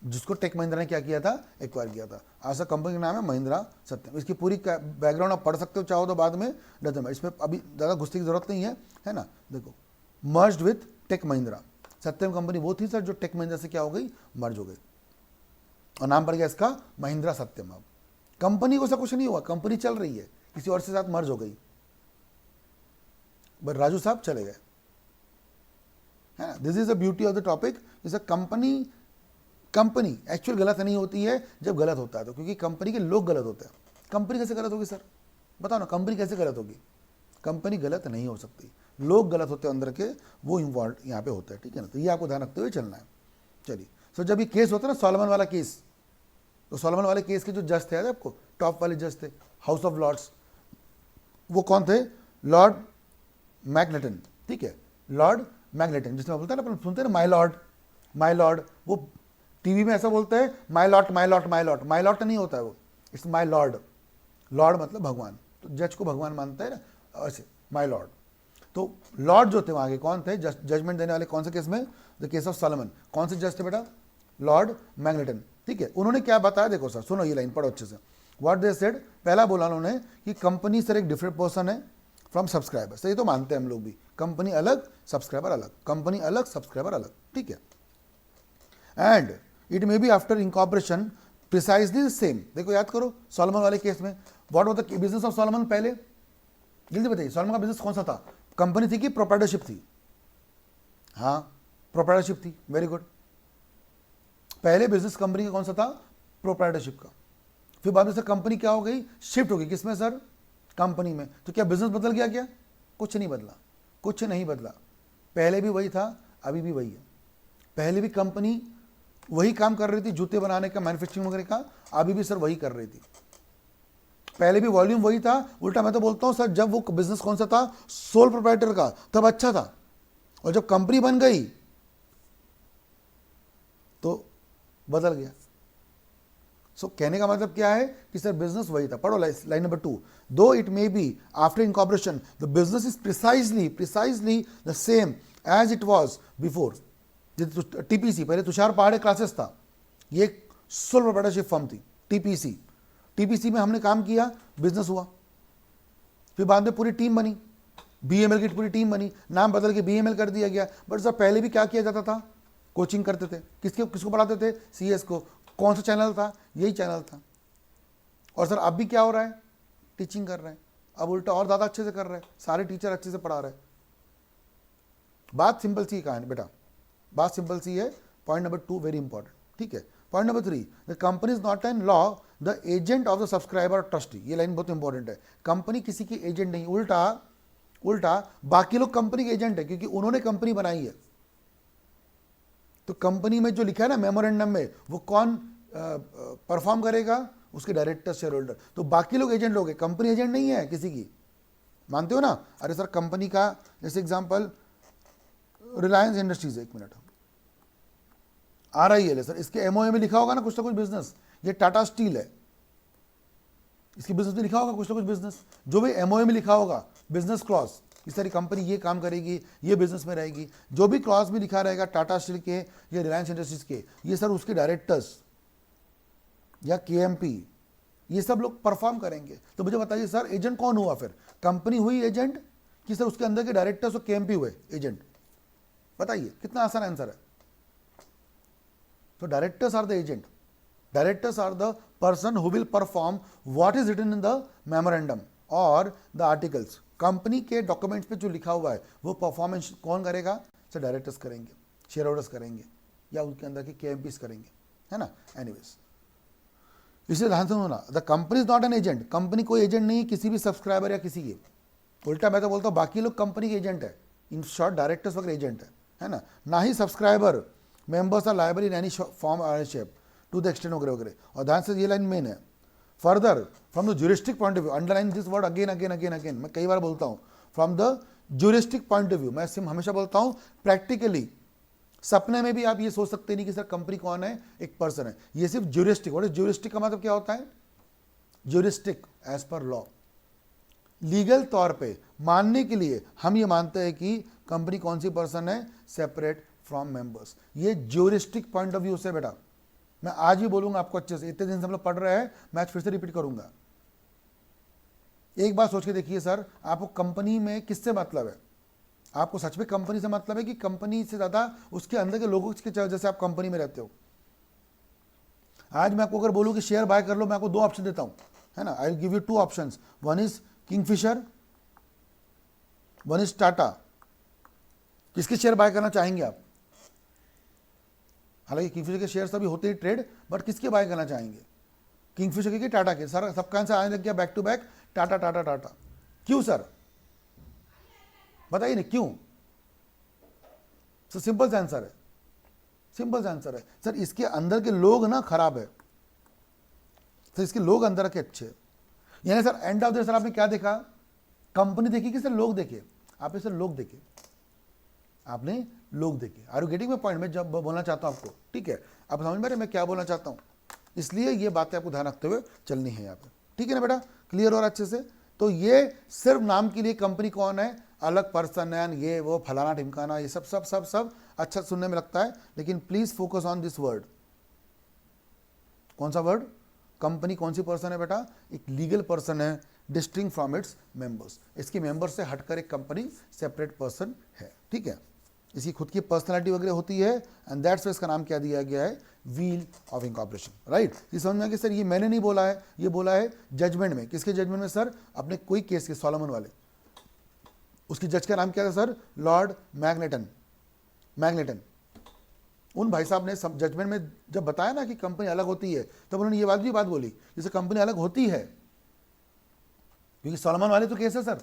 जिसको टेक महिंद्रा ने क्या किया था, एक्वायर किया था. आज कंपनी का नाम है महिंद्रा सत्यम. इसकी पूरी बैकग्राउंड आप पढ़ सकते हो चाहो तो बाद में, इसमें अभी ज़्यादा घुसने की जरूरत नहीं है ना. देखो merged with Tech Mahindra, Satyam company वो थी सर जो टेक महिंद्रा से क्या हो गई, मर्ज हो गई, और नाम पड़ गया इसका महिंद्रा सत्यम. अब कंपनी को ऐसा कुछ नहीं हुआ, कंपनी चल रही है, किसी और से साथ मर्ज हो गई, बट राजू साहब चले गए, है ना. This is the beauty of the topic. जैसे कंपनी एक्चुअल गलत नहीं होती है जब गलत होता है, तो क्योंकि कंपनी के लोग गलत होते हैं. कंपनी कैसे गलत होगी सर, बताओ ना, कंपनी कैसे गलत होगी, कंपनी गलत नहीं हो सकती, लोग गलत होते हैं अंदर के, वो इन्वॉल्व यहाँ पे होता है. ठीक है ना, तो ये आपको ध्यान रखते हुए चलना है. चलिए सो जब ये केस होता है ना सॉलोमन वाला केस, तो सॉलोमन वाले केस के जो जज थे आपको, टॉप वाले जज थे, हाउस ऑफ लॉर्ड्स, वो कौन थे, लॉर्ड मैग्नेटन. ठीक है, लॉर्ड मैग्नेटन, जिसमें बोलते हैं ना, अपन सुनते हैं ना माय लॉर्ड, वो टीवी में ऐसा बोलते हैं my Lord my Lord my Lord. My Lord नहीं होता है वो, इट्स माय लॉर्ड. लॉर्ड मतलब भगवान, तो जज को भगवान मानता है ना, ऐसे माय लॉर्ड. तो लॉर्ड जो थे वहाँ के कौन थे, जजमेंट देने वाले, कौन से केस में, द केस ऑफ सॉलोमन. कौन से जज थे बेटा, लॉर्ड मैग्नेटन. ठीक है, उन्होंने क्या बताया, देखो सर सुनो ये लाइन पढ़ो अच्छे से. व्हाट दे सेड, पहला बोला उन्होंने कि कंपनी सर एक डिफरेंट पर्सन है फ्रॉम सब्सक्राइबर. सर ये तो मानते हैं हम लोग भी, कंपनी अलग सब्सक्राइबर अलग, कंपनी अलग सब्सक्राइबर अलग. ठीक है, and it may be after incorporation precisely same. देखो याद करो सॉलोमन वाले केस में, what was the business of Solomon, पहले जल्दी बताइए, सॉलोमन का बिजनेस कौन सा था, कंपनी थी कि प्रोप्राइटरशिप थी, हाँ प्रोप्राइटरशिप थी, वेरी गुड. पहले बिजनेस कंपनी का कौन सा था, प्रोप्राइटरशिप का. फिर बाद में सर कंपनी क्या हो गई, शिफ्ट हो गई किसमें सर, कंपनी में. तो क्या बिजनेस बदल गया, क्या, कुछ नहीं बदला, कुछ नहीं बदला. पहले भी वही था, अभी भी वही है. पहले भी कंपनी वही काम कर रही थी, जूते बनाने का, मैन्युफैक्चरिंग वगैरह का, अभी भी सर वही कर रही थी. पहले भी वॉल्यूम वही था. उल्टा मैं तो बोलता हूं सर, जब वो बिजनेस कौन सा था, सोल प्रोप्राइटर का, तब अच्छा था, और जब कंपनी बन गई तो बदल गया. सो कहने का मतलब क्या है कि सर बिजनेस वही था। पढ़ो लाइन नंबर 2, दो it may be after incorporation the business is precisely the same as it was before. TPC पहले तुषार पहाड़े क्लासेस था, ये एक सोल प्रोप्राइटरशिप फर्म थी टीपीसी। टीपीसी में हमने काम किया, बिजनेस हुआ, फिर बाद में पूरी टीम बनी, बीएमएल की पूरी टीम बनी, नाम बदल के बीएमएल कर दिया गया। बट सर पहले भी क्या किया जाता था, कोचिंग करते थे, किसको पढ़ाते थे, सीएस को। कौन सा चैनल था, यही चैनल था। और सर अब भी क्या हो रहा है, टीचिंग कर रहे हैं, अब उल्टा और ज़्यादा अच्छे से कर रहे हैं, सारे टीचर अच्छे से पढ़ा रहे हैं। बात सिंपल सी कहानी बेटा, बात सिंपल सी है। पॉइंट नंबर 2 वेरी इंपॉर्टेंट, ठीक है। Point number 3, the company is not an law the agent of the subscriber trustee. ये लाइन बहुत इंपॉर्टेंट है। कंपनी किसी की एजेंट नहीं, उल्टा बाकी लोग कंपनी के एजेंट है, क्योंकि उन्होंने कंपनी बनाई है। तो कंपनी में जो लिखा है ना मेमोरेंडम में, वो कौन परफॉर्म करेगा, उसके डायरेक्टर शेयर होल्डर। तो बाकी लोग एजेंट लोग हैं, कंपनी एजेंट नहीं है किसी की, मानते हो ना। अरे सर कंपनी का जैसे एग्जांपल रिलायंस इंडस्ट्रीज है, 1 मिनट, RIL है सर, इसके एमओए में लिखा होगा ना कुछ ना कुछ बिजनेस। ये टाटा स्टील है, इसके बिजनेस में लिखा होगा कुछ ना कुछ बिजनेस, जो भी एमओए में लिखा होगा बिजनेस क्लॉज, इस सारी कंपनी ये काम करेगी, ये बिजनेस में रहेगी, जो भी क्लॉज में लिखा रहेगा टाटा स्टील के या रिलायंस इंडस्ट्रीज के, ये सर उसके डायरेक्टर्स या KMP, ये सब लोग परफॉर्म करेंगे। तो मुझे बताइए सर एजेंट कौन हुआ फिर, कंपनी हुई एजेंट कि सर उसके अंदर के डायरेक्टर्स और KMP हुए एजेंट? बताइए, कितना आसान आंसर है। तो directors are the agent, directors are the person who will perform what is written in the memorandum और द आर्टिकल्स। कंपनी के डॉक्यूमेंट्स पे जो लिखा हुआ है वो परफॉर्मेंस कौन करेगा, सर डायरेक्टर्स करेंगे, शेयर होल्डर्स करेंगे, या उनके अंदर के KMPs करेंगे, है ना। एनीवेज, इसलिए ध्यान से होना, the company is not an agent. Company कोई एजेंट नहीं है किसी भी सब्सक्राइबर या किसी की। उल्टा मैं तो बोलता हूँ बाकी लोग कंपनी के एजेंट है, इन शॉर्ट डायरेक्टर्स वगैरह एजेंट है ना। ना ही subscriber members are liable in any form ownership to the extent वगैरह वगैरह। और ध्यान से ये लाइन मेन है। Further from the juristic point of view, underline this word again again again again, मैं कई बार बोलता हूँ, from the juristic point of view. मैं हमेशा बोलता हूँ प्रैक्टिकली, सपने में भी आप ये सोच सकते नहीं कि सर कंपनी कौन है, एक पर्सन है। ये सिर्फ ज्यूरिस्टिक, व्हाट इज ज्यूरिस्टिक का मतलब क्या होता है, juristic as per law, legal तौर पे मानने के लिए हम ये मानते हैं कि कंपनी कौन सी पर्सन है, सेपरेट फ्रॉम मेंबर्स। ये ज्यूरिस्टिक पॉइंट ऑफ व्यू से बेटा, मैं आज भी बोलूंगा आपको अच्छे से, इतने दिन से हम लोग पढ़ रहे हैं, मैं आज फिर से रिपीट करूंगा। एक बात सोच के देखिए सर, आपको कंपनी में किससे मतलब है, आपको सच में कंपनी से मतलब है कि कंपनी से ज्यादा उसके अंदर के लोगों की वजह से आप कंपनी में रहते हो। आज मैं आपको अगर बोलूं कि शेयर बाय कर लो, मैं आपको 2 ऑप्शन देता हूं, है ना। I will give you 2 options, one is Kingfisher, one is Tata. किसके शेयर बाय करना चाहेंगे आप? हालांकि किंगफिशर के शेयर्स अभी होते ही ट्रेड, बट किसके बाय करना चाहेंगे, किंगफिशर के कि टाटा के? सर सबका आंसर आने लग गया back to back, Tata Tata Tata. क्यों सर, बताइए ना क्यों? सर सिंपल सा आंसर है, सिंपल सा आंसर है सर, इसके अंदर के लोग ना खराब है सर, इसके लोग अंदर के अच्छे। यानी sir end of the sir आपने क्या देखा, कंपनी देखी कि सर लोग देखे? आपने सर लोग देखे, आपने लोग देखे। Are you getting my point? मैं जब बोलना चाहता हूं आपको, ठीक है, आप समझ में आ रहे मैं क्या बोलना चाहता हूं। इसलिए ये बातें आपको ध्यान रखते हुए चलनी है यहाँ पे, ठीक है ना बेटा, क्लियर और अच्छे से। तो ये सिर्फ नाम के लिए कंपनी कौन है, अलग पर्सन है, ये वो फलाना ढिमकाना, ये सब सब सब सब अच्छा सुनने में लगता है, लेकिन please focus on this word. कौन सा वर्ड? कंपनी कौन सी पर्सन है बेटा? एक लीगल पर्सन है, डिस्टिंक्ट फ्रॉम इट्स मेंबर्स। इसके मेंबर से हटकर एक कंपनी सेपरेट पर्सन है, ठीक है। इसकी खुद की पर्सनालिटी वगैरह होती है, एंड दैट्स वाई इसका नाम क्या दिया गया है, व्हील ऑफ इनकॉर्पोरेशन, राइट। ये समझ में आ गया सर, ये मैंने नहीं बोला है, ये बोला है जजमेंट में। किसके जजमेंट में सर? अपने कोई केस के, सोलोमन वाले, उसकी जज का नाम क्या था सर? Lord magneton. उन भाई साहब ने सब जजमेंट में जब बताया ना कि कंपनी अलग होती है, तब उन्होंने ये बात बोली, जैसे कंपनी अलग होती है, क्योंकि सोलोमन वाले तो केस है सर,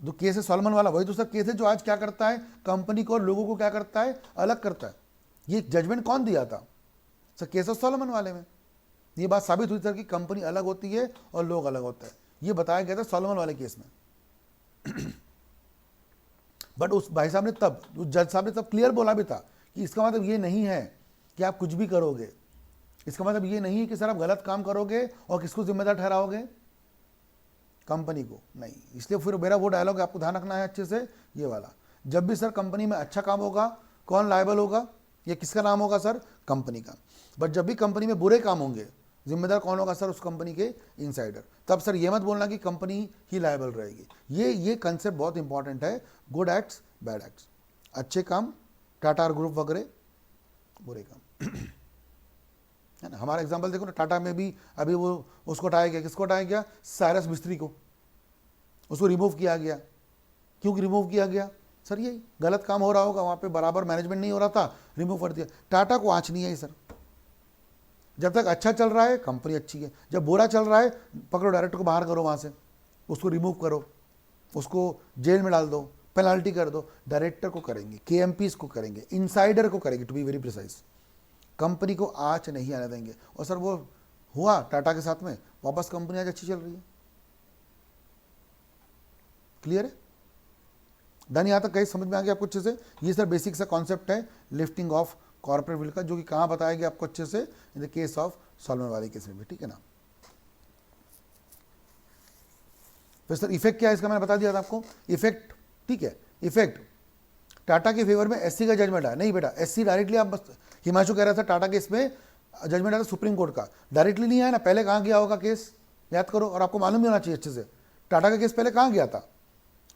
जो केस है सोलोमन वाला, वही तो सर केस है जो आज क्या करता है, कंपनी को और लोगों को क्या करता है, अलग करता है। ये जजमेंट कौन दिया था सर? केस है सोलोमन वाले में। ये बात साबित हुई सर कि कंपनी अलग होती है और लोग अलग होता है, ये बताया गया था सोलोमन वाले केस में। बट उस भाई साहब ने तब, उस जज साहब ने तब क्लियर बोला भी था कि इसका मतलब ये नहीं है कि आप कुछ भी करोगे, इसका मतलब ये नहीं है कि सर आप गलत काम करोगे और किसको जिम्मेदार ठहराओगे, कंपनी को नहीं। इसलिए फिर मेरा वो डायलॉग आपको ध्यान रखना है अच्छे से, ये वाला, जब भी सर कंपनी में अच्छा काम होगा कौन लायबल होगा, ये किसका नाम होगा सर, कंपनी का। बट जब भी कंपनी में बुरे काम होंगे जिम्मेदार कौन होगा सर, उस कंपनी के इनसाइडर। तब सर ये मत बोलना कि कंपनी ही लायबल रहेगी। ये कंसेप्ट बहुत इंपॉर्टेंट है। गुड एक्ट्स बैड एक्ट्स, अच्छे काम टाटा ग्रुप वगैरह, बुरे काम है ना। हमारा एग्जांपल देखो ना, टाटा में भी अभी वो उसको हटाया गया, किसको हटाया गया, साइरस मिस्त्री को, उसको रिमूव किया गया। क्यों रिमूव किया गया सर, यही गलत काम हो रहा होगा वहाँ पे, बराबर मैनेजमेंट नहीं हो रहा था, रिमूव कर दिया। टाटा को आँच नहीं आई सर, जब तक अच्छा चल रहा है कंपनी अच्छी है, जब बुरा चल रहा है पकड़ो डायरेक्टर को बाहर करो वहाँ से, उसको रिमूव करो, उसको जेल में डाल दो, पेनल्टी कर दो। डायरेक्टर को करेंगे, KMPs को करेंगे, इनसाइडर को करेंगे, to be very precise. Company को आँच नहीं आने देंगे। और सर वो हुआ टाटा के साथ में, वापस कंपनी आज अच्छी चल रही है। क्लियर है, डन, यहाँ तक कहीं समझ में आ गया आपको अच्छे से। ये सर बेसिक सा कॉन्सेप्ट है लिफ्टिंग ऑफ कॉर्पोरेट विल का, जो कि कहाँ बताया गया आपको अच्छे से, in the case of solvent वाले केस में भी, ठीक है ना। फिर सर इफेक्ट क्या है इसका, मैंने बता दिया था आपको इफेक्ट, ठीक है। इफेक्ट टाटा के फेवर में SC का जजमेंट आया, नहीं बेटा SC डायरेक्टली, आप बस हिमांशु कह रहा था टाटा केस में जजमेंट आया था सुप्रीम कोर्ट का, डायरेक्टली नहीं आया ना, पहले कहाँ गया होगा केस, याद करो। और आपको मालूम भी होना चाहिए अच्छे से, टाटा का केस पहले कहाँ गया था,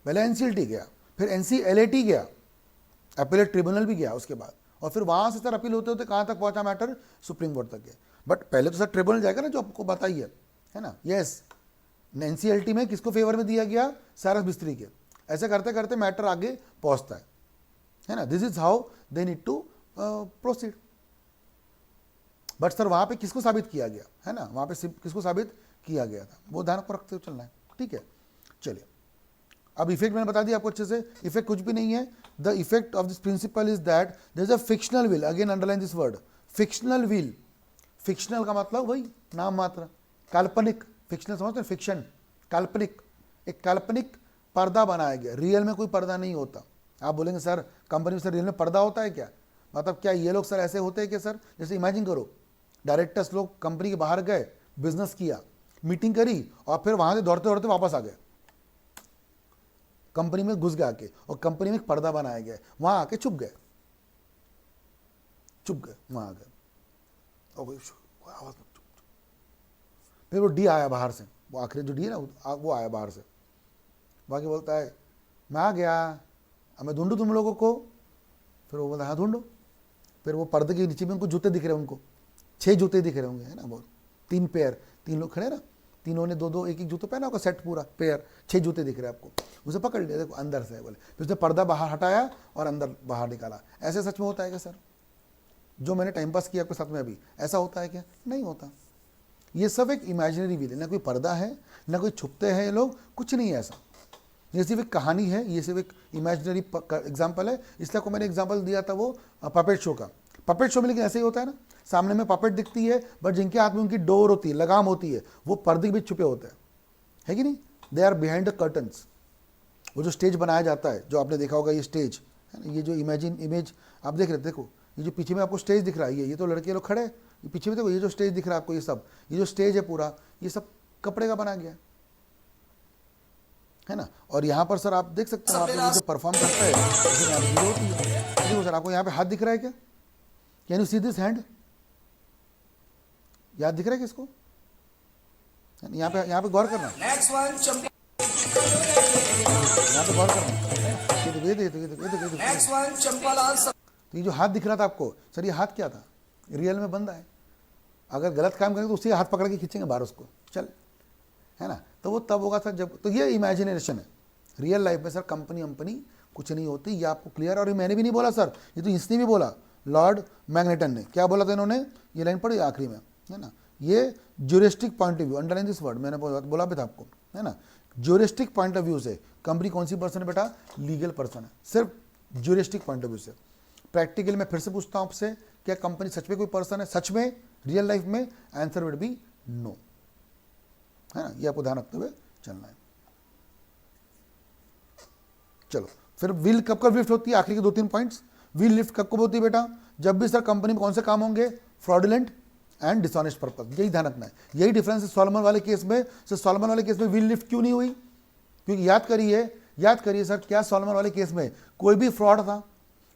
पहले NCLT गया, फिर NCLAT गया, अपीलेट ट्रिब्यूनल भी गया उसके बाद, और फिर वहाँ से सर अपील होते होते कहाँ तक पहुँचा मैटर, सुप्रीम कोर्ट तक गया। बट पहले तो सर ट्रिब्यूनल जाएगा ना, जो आपको बताइए, है ना। यस, NCLT में किसको फेवर में दिया गया, साइरस मिस्त्री के। ऐसे करते करते मैटर आगे पहुँचता है ना। This is how they need to proceed. But sir वहाँ पे किसको साबित किया गया, है ना, वहाँ पे किसको साबित किया गया था, वो ध्यान पर रखते हुए चलना है, ठीक है। चलिए अब इफेक्ट मैंने बता दिया आपको अच्छे से। इफेक्ट कुछ भी नहीं है, the effect of this principle is that there is a fictional will, again underline this word, fictional will. Fictional का मतलब वही नाम मात्र, काल्पनिक, फिक्शनल समझते हैं, फिक्शन काल्पनिक, एक काल्पनिक पर्दा बनाया गया, रियल में कोई पर्दा नहीं होता। आप बोलेंगे सर कंपनी में सर रियल में पर्दा होता है क्या, मतलब क्या ये लोग सर ऐसे होते हैं कि सर, जैसे इमेजिन करो डायरेक्टर्स लोग कंपनी के बाहर गए, बिजनेस किया, मीटिंग करी और फिर वहाँ से दौड़ते दौड़ते वापस आ गए, कंपनी में घुस गए आके, और कंपनी में एक पर्दा बनाया गया, वहाँ आके छुप गए वहाँ आ गए, आवाज में चुप। फिर वो डी आया बाहर से, वो आखिरी जो डी है ना वो आया बाहर से, बाकी बोलता है मैं आ गया, अब मैं ढूंढूं तुम लोगों को। फिर वो बोलता है हाँ ढूंढो। फिर वो पर्दे के नीचे में उनको जूते दिख रहे हैं, उनको 6 जूते दिख रहे होंगे, है ना, बहुत 3 पेयर, 3 लोग खड़े ना, तीनों ने 2-2 एक जूता पहना होगा, सेट पूरा पेयर, 6 जूते दिख रहे हैं आपको। उसे पकड़ लिया, देखो अंदर से बोले, फिर उसने पर्दा बाहर हटाया और अंदर बाहर निकाला। ऐसे सच में होता है क्या सर, जो मैंने टाइम पास किया आपके साथ में अभी, ऐसा होता है क्या, नहीं होता। ये सब एक इमेजिनरी विल है, ना कोई पर्दा है, ना कोई छुपते हैं ये लोग, कुछ नहीं है ऐसा। ये सिर्फ एक कहानी है, ये सिर्फ एक इमेजिनरी एग्जाम्पल है। इसलिए को मैंने एग्जाम्पल दिया था वो पपेट शो का। पपेट शो में लेकिन ऐसे ही होता है ना, सामने में पपेट दिखती है, बट जिनके हाथ में उनकी डोर होती है, लगाम होती है, वो पर्दे के बीच छुपे होते हैं, है कि नहीं, they are behind the curtains. वो जो स्टेज बनाया जाता है, जो आपने देखा होगा ये स्टेज है ना, ये जो इमेज आप देख रहे, देखो ये जो पीछे में आपको स्टेज दिख रहा है, ये तो लड़के लोग खड़े हैं, ये पीछे में देखो, ये जो स्टेज दिख रहा है आपको, ये सब, ये जो स्टेज है पूरा, ये सब कपड़े का बना गया है ना। और यहाँ पर सर आप देख सकते हैं, वहाँ पे जो परफॉर्म करता है हीरो होती है। देखो सर आपको यहाँ पे हाथ दिख रहा है क्या, can you see this hand, याद दिख रहा है किसको, यहाँ पे गौर करना, नेक्स्ट वन यहाँ पे गौर करना, ये नेक्स्ट वन चंपालाल तो ये जो हाथ दिख रहा था आपको सर, ये हाथ क्या था, रियल में बंदा है। अगर गलत काम करेंगे तो उसी हाथ पकड़ के खींचेंगे बाहर उसको, चल, है ना। तो वो तब होगा सर जब, तो ये इमेजिनेशन है। रियल लाइफ में सर कंपनी कुछ नहीं होती, ये आपको क्लियर। और ये मैंने भी नहीं बोला सर, ये तो इसने भी बोला, लॉर्ड मैग्नेटन ने क्या बोला था इन्होंने, ये लाइन पढ़ी आखिरी में, है ना। ये juristic point of view, underline this word, मैंने बोला भी था आपको, है ना। ज्यूरिस्टिक पॉइंट ऑफ व्यू से कंपनी कौन सी पर्सन है बेटा, लीगल पर्सन है, सिर्फ ज्यूरिस्टिक पॉइंट ऑफ व्यू से। प्रैक्टिकल में फिर से पूछता हूँ आपसे, क्या कंपनी सच में कोई पर्सन है, सच में रियल लाइफ में, आंसर वुड बी नो, है ना। ये आपको ध्यान रखते हुए चलना है। चलो फिर व्हील कब कब लिफ्ट होती है, आखिरी के 2-3 पॉइंट्स। व्हील लिफ्ट कब कब होती है बेटा, जब भी सर कंपनी में कौन से काम होंगे, फ्रॉडुलेंट एंड डिसऑनेस्ट पर्पस, यही ध्यान रखना है। यही डिफरेंस है सॉलोमन वाले केस में। सर सॉलोमन वाले केस में व्हील लिफ्ट क्यों नहीं हुई? क्योंकि याद करिए सर, क्या सॉलोमन वाले केस में कोई भी फ्रॉड था,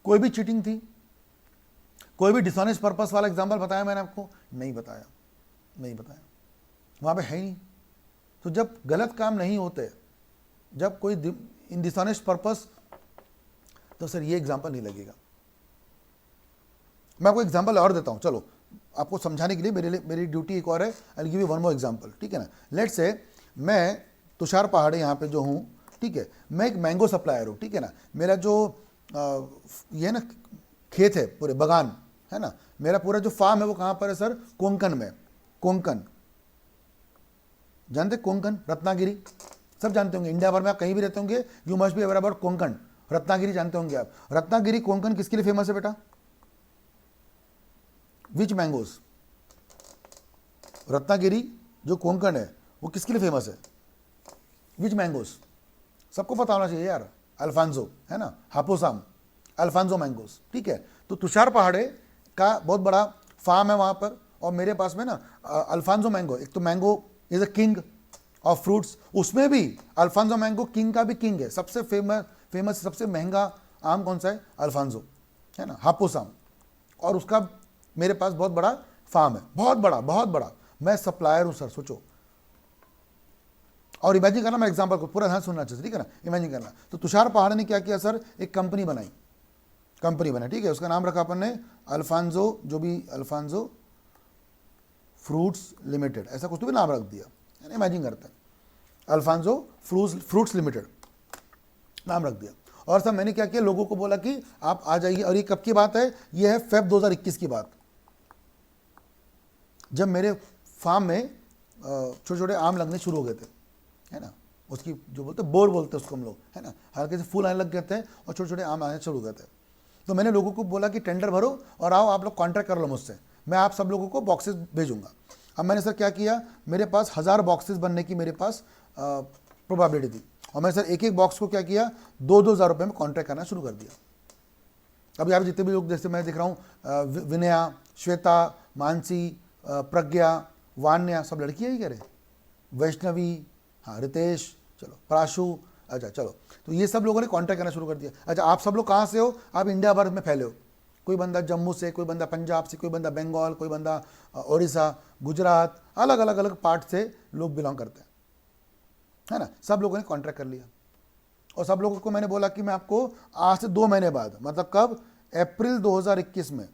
कोई भी चीटिंग थी, कोई भी डिसऑनेस्ट पर्पस वाला एग्जाम्पल बताया मैंने आपको? नहीं बताया, वहां पे है ही नहीं। तो जब गलत काम नहीं होते, जब कोई इन डिसऑनेस्ट पर्पस, तो सर ये एग्जाम्पल नहीं लगेगा। मैं आपको एग्जाम्पल और देता हूं, चलो आपको समझाने के लिए मेरी ड्यूटी एक और है। I give you one more example, ठीक है ना। लेट्स से मैं तुषार पहाड़े यहाँ पे जो हूँ, ठीक है, मैं एक मैंगो सप्लायर हूँ, ठीक है ना। मेरा जो ये ना खेत है, पूरे बगान है ना, मेरा पूरा जो फार्म है वो कहाँ पर है सर? कोंकण में। कोंकण जानते? कोंकण, रत्नागिरी, सब जानते होंगे। इंडिया भर में आप कहीं भी रहते होंगे, you must be aware about Konkan. Ratnagiri जानते होंगे आप। रत्नागिरी कोंकण किसके लिए फेमस है बेटा? विच मैंगोज? रत्नागिरी जो कोंकण है वो किसके लिए फेमस है? विच मैंगोज? सबको पता होना चाहिए यार। अल्फांजो है ना, हापुसाम, अल्फांजो मैंगोज, ठीक है। तो तुषार पहाड़े का बहुत बड़ा फार्म है वहाँ पर, और मेरे पास में ना अल्फांजो मैंगो, एक तो mango is a king of fruits, उसमें भी अल्फांजो मैंगो किंग का भी किंग है। सबसे फेमस सबसे महंगा आम कौन सा है? अल्फांजो है ना, हापुसाम। और उसका मेरे पास बहुत बड़ा फार्म है, बहुत बड़ा। मैं सप्लायर हूँ सर, सोचो। और इमेजिन करना, मैं एग्जांपल को पूरा ध्यान सुनना चाहिए, ठीक है ना। इमेजिन करना, तो तुषार पहाड़े ने क्या किया सर? एक कंपनी बनाई, ठीक है। उसका नाम रखा अपन ने अल्फांजो, जो भी अल्फांजो फ्रूट्स लिमिटेड, ऐसा कुछ तो भी नाम रख दिया। इमेजिन करते हैं अल्फांजो फ्रूट्स लिमिटेड नाम रख दिया। और सर मैंने क्या किया, लोगों को बोला कि आप आ जाइए। और ये कब की बात है? ये है फेब 2021 की बात, जब मेरे फार्म में छोटे छोटे आम लगने शुरू हो गए थे, है ना। उसकी जो बोलते बोर बोलते हैं उसको हम लोग, है ना। हल्के से फूल आने लग गए थे और छोटे छोटे आम आने शुरू हो गए थे। तो मैंने लोगों को बोला कि टेंडर भरो और आओ, आप लोग कॉन्ट्रैक्ट कर लो मुझसे, मैं आप सब लोगों को बॉक्सेस भेजूंगा। अब मैंने सर क्या किया, मेरे पास 1000 बॉक्सेस बनने की मेरे पास प्रोबेबिलिटी थी, और मैंने सर एक एक बॉक्स को क्या किया, 2-2 हज़ार रुपये में कॉन्ट्रैक्ट करना शुरू कर दिया। अब यहाँ जितने भी लोग, जैसे मैं देख रहा हूँ, विनया, श्वेता, मानसी, प्रज्ञा, वान्या, सब लड़कियाँ ही कह रहे, वैष्णवी, हाँ, रितेश, चलो, प्राशु, अच्छा चलो, तो ये सब लोगों ने कॉन्टैक्ट करना शुरू कर दिया। अच्छा, आप सब लोग कहाँ से हो? आप इंडिया भर में फैले हो। कोई बंदा जम्मू से, कोई बंदा पंजाब से, कोई बंदा बंगाल, कोई बंदा उड़ीसा, गुजरात, अलग पार्ट से लोग बिलोंग करते हैं, है ना। सब लोगों ने कॉन्ट्रैक्ट कर लिया, और सब लोगों को मैंने बोला कि मैं आपको आज से 2 महीने बाद, मतलब कब? अप्रैल 2021 में,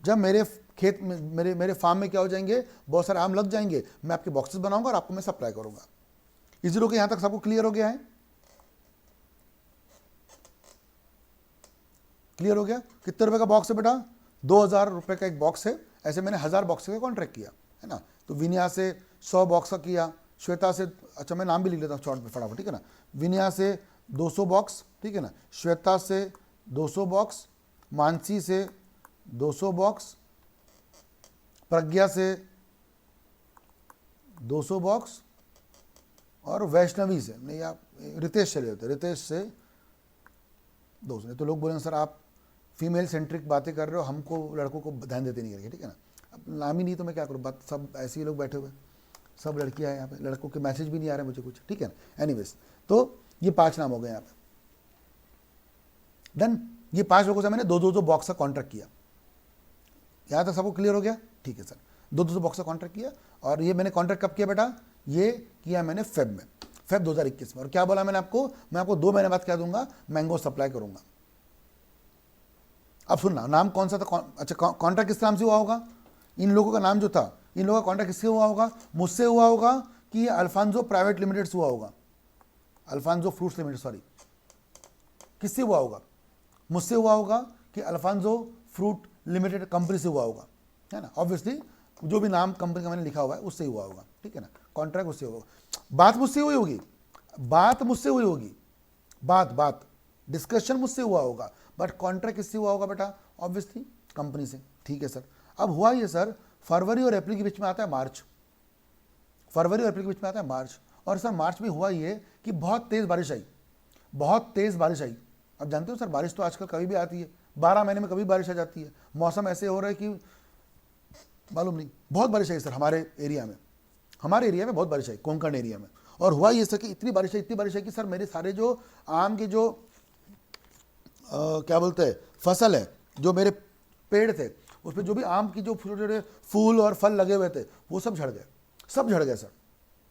जब मेरे खेत में, मेरे फार्म में क्या हो जाएंगे, बहुत सारे आम लग जाएंगे, मैं आपके बॉक्सेस बनाऊंगा और आपको मैं सप्लाई करूंगा। इसी लोग यहां तक सबको क्लियर हो गया है? क्लियर हो गया? कितने रुपए का बॉक्स है बेटा? 2000 रुपए का एक बॉक्स है। ऐसे मैंने 1000 बॉक्स का कॉन्ट्रैक्ट किया, है ना। तो विनया से 100 बॉक्स का किया, श्वेता से, अच्छा मैं नाम भी लिख लेता हूँ शॉर्ट में फटाफट, ठीक है ना। विनया से 200 बॉक्स, ठीक है ना। श्वेता से 200 बॉक्स, मानसी से 200 बॉक्स, प्रज्ञा से 200 बॉक्स, और वैष्णवी से, नहीं आप रितेश चले जाते, रितेश से 200। तो लोग बोलेंगे सर आप फीमेल सेंट्रिक बातें कर रहे हो, हमको लड़कों को ध्यान देते नहीं करेंगे, ठीक है ना। अब नाम ही नहीं तो मैं क्या करूँ, बात सब ऐसे ही लोग बैठे हुए, सब लड़कियाँ हैं यहाँ पे, लड़कों के मैसेज भी नहीं आ रहे मुझे कुछ, ठीक है ना। एनीवेज, तो ये 5 नाम हो गए यहाँ पे, डन। ये 5 लोगों से मैंने 2-2 बॉक्स का कॉन्ट्रैक्ट किया। यहाँ तक सबको क्लियर हो गया? ठीक है सर, 2-2 बॉक्स का कॉन्ट्रैक्ट किया। और ये मैंने कॉन्ट्रैक्ट कब किया बेटा? ये किया मैंने फेब 2021 में। और क्या बोला मैंने आपको? मैं आपको 2 महीने बाद क्या दूंगा? मैंगो सप्लाई करूंगा। अब सुनना, नाम कौन सा था? अच्छा, कॉन्ट्रैक्ट किस नाम से हुआ होगा? इन लोगों का नाम जो था, इन लोगों का कॉन्ट्रैक्ट किससे हुआ होगा? मुझसे हुआ होगा कि अल्फांजो प्राइवेट लिमिटेड से हुआ होगा? अल्फांजो फ्रूट्स लिमिटेड, सॉरी, किससे हुआ होगा? मुझसे हुआ होगा कि अल्फांजो फ्रूट लिमिटेड कंपनी से हुआ होगा, है ना। ऑब्वियसली जो भी नाम कंपनी का मैंने लिखा हुआ है उससे ही हुआ होगा, ठीक है ना। कॉन्ट्रैक्ट उससे होगा, बात मुझसे हुई होगी, बात डिस्कशन मुझसे हुआ होगा, बट कॉन्ट्रैक्ट किससे हुआ होगा बेटा? ऑब्वियसली कंपनी से, ठीक है सर। अब हुआ ये सर, फरवरी और अप्रैल के बीच में आता है मार्च, और सर मार्च में हुआ ये कि बहुत तेज़ बारिश आई। अब जानते हो सर, बारिश तो आजकल कभी भी आती है, 12 महीने में कभी बारिश आ जाती है। मौसम ऐसे हो रहा है कि मालूम नहीं, बहुत बारिश आई सर हमारे एरिया में बहुत बारिश आई, कोंकण एरिया में। और हुआ ये सर कि इतनी बारिश है कि सर मेरे सारे जो आम के जो क्या बोलते हैं फसल है, जो मेरे पेड़ थे उसमें जो भी आम की जो छोटे छोटे फूल और फल लगे हुए थे वो सब झड़ गए सर।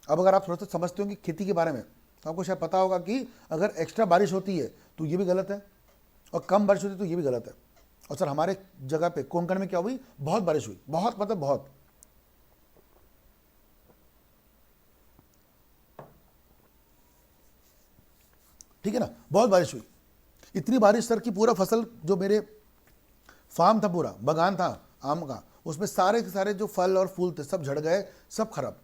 अब अगर आप थोड़ा सा समझते हो कि खेती के बारे में तो आपको शायद पता होगा कि अगर एक्स्ट्रा बारिश होती है तो ये भी गलत है, और कम बारिश होती है तो ये भी गलत है। और सर हमारे जगह पे कोंकण में क्या हुई, बहुत बारिश हुई, बहुत मतलब बहुत। ठीक है ना, बहुत बारिश हुई, इतनी बारिश सर कि पूरा फसल जो मेरे फार्म था, पूरा बगान था आम का, उसमें सारे के सारे जो फल और फूल थे सब झड़ गए, सब खराब।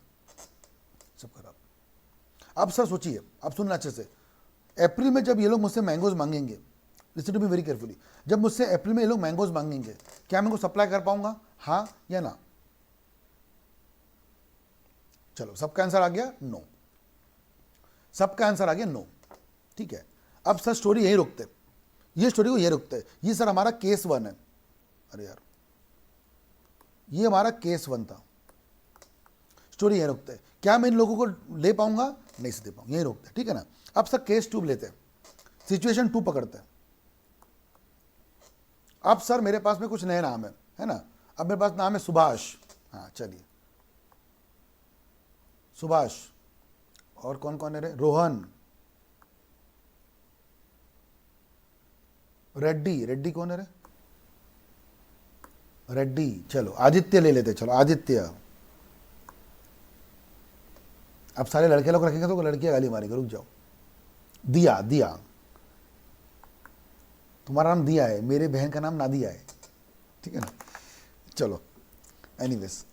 अब सर सोचिए, अब सुनना अच्छे से, अप्रैल में जब ये लोग मुझसे मैंगोज मांगेंगे, listen to me very carefully, जब मुझसे अप्रैल में ये लोग मैंगोज मांगेंगे, क्या मैं उनको सप्लाई कर पाऊंगा, हाँ या ना? चलो सबका आंसर आ गया नो, सबका आंसर आ गया नो। ठीक है, अब सर स्टोरी यही रोकते, ये स्टोरी को यही रोकते। ये सर हमारा केस 1 है। अरे यार, ये हमारा केस 1 था, स्टोरी यही रोकते। क्या मैं इन लोगों को ले पाऊंगा, नहीं से दे पाऊंगा, यही रोकते। ठीक है ना, अब सर केस 2 लेते हैं, सिचुएशन 2 पकड़ते हैं। अब सर मेरे पास में कुछ नए नाम है ना। अब मेरे पास नाम है सुभाष, हाँ चलिए सुभाष, और कौन कौन है रे, रोहन, रेड्डी कौन है रे, रेड्डी, चलो आदित्य ले लेते, चलो आदित्य। अब सारे लड़के लोग रखेंगे तो लड़कियां गाली मारेंगे, रुक जाओ। दिया, तुम्हारा नाम दिया है, मेरे बहन का नाम नादिया है, ठीक है ना। चलो एनीवेज,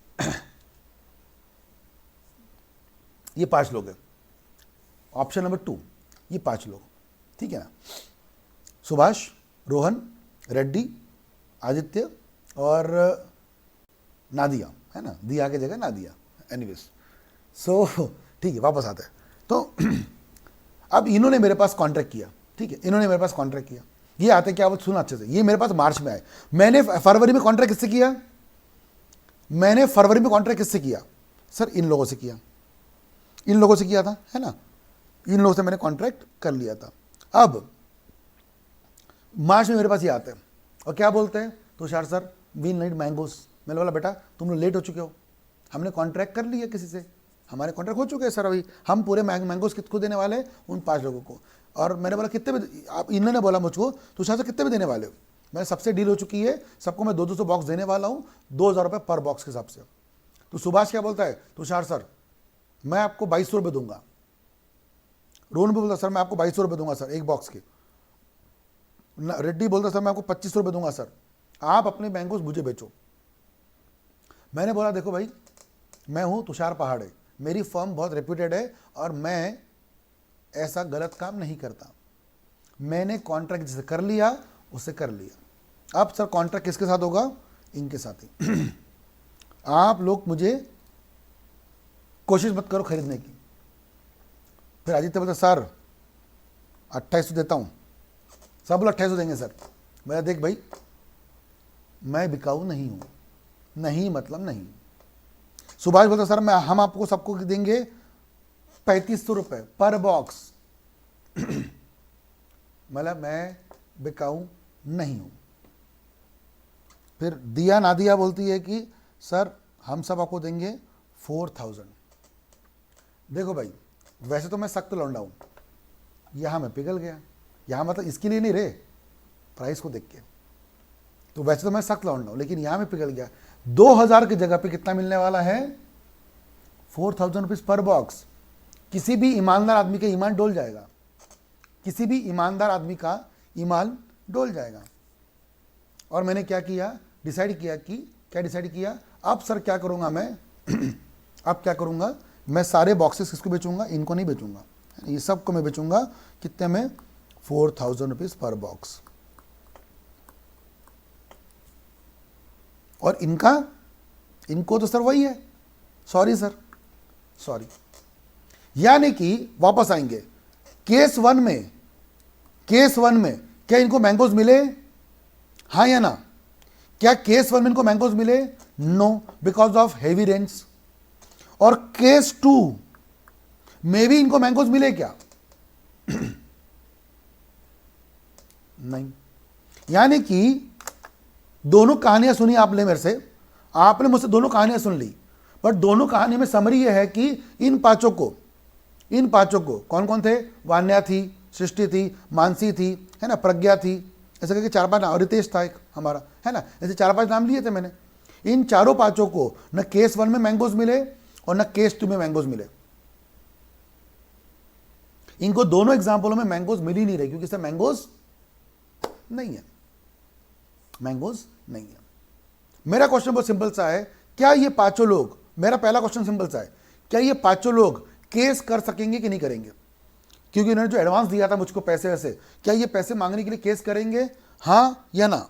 ये 5 लोग हैं, ऑप्शन नंबर 2, ये 5 लोग, ठीक है ना। सुभाष, रोहन, रेड्डी, आदित्य और नादिया, है ना, दिया की जगह नादिया। एनीवेज सो ठीक है, वापस आते हैं। तो अब इन्होंने मेरे पास कॉन्ट्रैक्ट किया, ठीक है, इन्होंने मेरे पास कॉन्ट्रैक्ट किया। ये आते क्या, वो सुना अच्छे से, ये मेरे पास मार्च में आए। मैंने फरवरी में कॉन्ट्रैक्ट किससे किया, मैंने फरवरी में कॉन्ट्रैक्ट किससे किया सर, इन लोगों से किया, इन लोगों से किया था, है ना, इन लोगों से मैंने कॉन्ट्रैक्ट कर लिया था। अब मार्च में मेरे पास ये आते हैं और क्या बोलते हैं, Tushar sir we need mangoes. मैंने बोला बेटा तुम लोग लेट हो चुके हो, हमने कॉन्ट्रैक्ट कर लिया किसी से, हमारे कॉन्ट्रैक्ट हो चुके हैं सर, अभी हम पूरे मैंगोस किसको देने वाले हैं, उन 5 लोगों को। और मैंने बोला कितने में, आप इन्होंने बोला मुझको तुषार सर कितने में देने वाले हो, मैंने सबसे डील हो चुकी है, सबको मैं 200 बॉक्स देने वाला हूँ, 2000 रुपये पर बॉक्स के हिसाब से। तो सुभाष क्या बोलता है, तुषार सर मैं आपको 2200 रुपये दूंगा। रोहन भी बोलता सर मैं आपको 2200 रुपये दूंगा सर एक बॉक्स के। रेड्डी बोलता सर मैं आपको 2500 रुपये दूंगा सर, आप अपने मैंगोस मुझे बेचो। मैंने बोला देखो भाई, मैं हूँ तुषार पहाड़े, मेरी फर्म बहुत रेप्यूटेड है और मैं ऐसा गलत काम नहीं करता। मैंने कॉन्ट्रैक्ट जिसे कर लिया उसे कर लिया। अब सर कॉन्ट्रैक्ट किसके साथ होगा, इनके साथ ही। आप लोग मुझे कोशिश मत करो खरीदने की। फिर आदित्य बोलता सर 2800 देता हूँ, सब लोग 2800 देंगे सर। मेरा देख भाई मैं बिकाऊ नहीं हूँ, नहीं मतलब नहीं। सुभाष बोलता सर मैं हम आपको सबको देंगे 3500 रुपये पर बॉक्स। मतलब मैं बिकाऊ नहीं हूँ। फिर दिया नादिया बोलती है कि सर हम सब आपको देंगे 4000। देखो भाई वैसे तो मैं सख्त लौंडा हूँ, यहाँ मैं पिघल गया, यहाँ मतलब इसके लिए नहीं रे, प्राइस को देख के, तो वैसे तो मैं सख्त लौंडा हूँ लेकिन यहाँ में पिघल गया। 2000 की जगह पे कितना मिलने वाला है, 4000 रुपीज पर बॉक्स। किसी भी ईमानदार आदमी का ईमान डोल जाएगा, किसी भी ईमानदार आदमी का ईमान डोल जाएगा। और मैंने क्या किया, डिसाइड किया कि क्या डिसाइड किया, अब सर क्या करूँगा मैं अब क्या करूँगा, मैं सारे बॉक्सेस किसको बेचूंगा, इनको नहीं बेचूंगा, ये सब को मैं बेचूंगा कितने में, 4000 रुपीज पर बॉक्स। और इनको तो सर वही है, सॉरी सर सॉरी। यानी कि वापस आएंगे केस 1 में क्या इनको मैंगोज मिले, हाँ या ना। क्या केस 1 में इनको मैंगोज मिले? No, because of heavy rains. और केस 2 में भी इनको मैंगोज मिले क्या? नहीं। यानी कि दोनों कहानियां सुनी आपने मेरे से, आपने मुझसे दोनों कहानियां सुन ली, बट दोनों कहानी में समरी यह है कि इन पांचों को कौन कौन थे? वान्या थी, सृष्टि थी, मानसी थी, है ना, प्रज्ञा थी, ऐसे करके 4-5 नाम, और रितेश था एक हमारा, है ना, ऐसे 4-5 नाम लिए थे मैंने। इन चारों पांचों को न केस 1 में मैंगोज मिले और न केस 2 में मैंगोज मिले। इनको दोनों एग्जाम्पलों में मैंगोज मिल ही नहीं रहे, क्योंकि सर मैंगोज नहीं है, मैंगोज नहीं है। मेरा क्वेश्चन बहुत सिंपल सा है, क्या ये पांचों लोग, मेरा पहला क्वेश्चन सिंपल सा है, क्या ये पांचों लोग केस कर सकेंगे कि नहीं करेंगे? क्योंकि इन्होंने जो एडवांस दिया था मुझको पैसे वैसे, क्या ये पैसे मांगने के लिए केस करेंगे? हाँ या ना?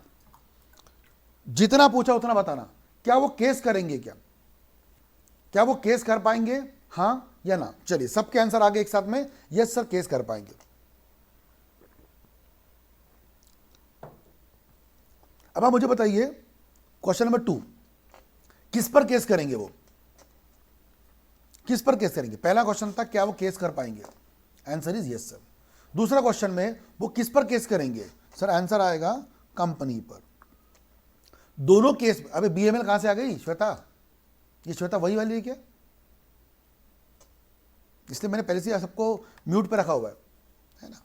जितना पूछा उतना बताना। क्या वो केस करेंगे? क्या वो केस कर पाएंगे? हाँ या ना? चलिए सबके आंसर आगे एक साथ में, यस सर केस कर पाएंगे। अब आप मुझे बताइए क्वेश्चन नंबर 2, किस पर केस करेंगे? वो किस पर केस करेंगे? पहला क्वेश्चन था क्या वो केस कर पाएंगे, आंसर इज यस सर। दूसरा क्वेश्चन में वो किस पर केस करेंगे? सर आंसर आएगा कंपनी पर। दोनों केस, अबे बीएमएल कहां से आ गई श्वेता? ये श्वेता वही वाली है क्या? इसलिए मैंने पहले से सबको म्यूट पे रखा हुआ है ना?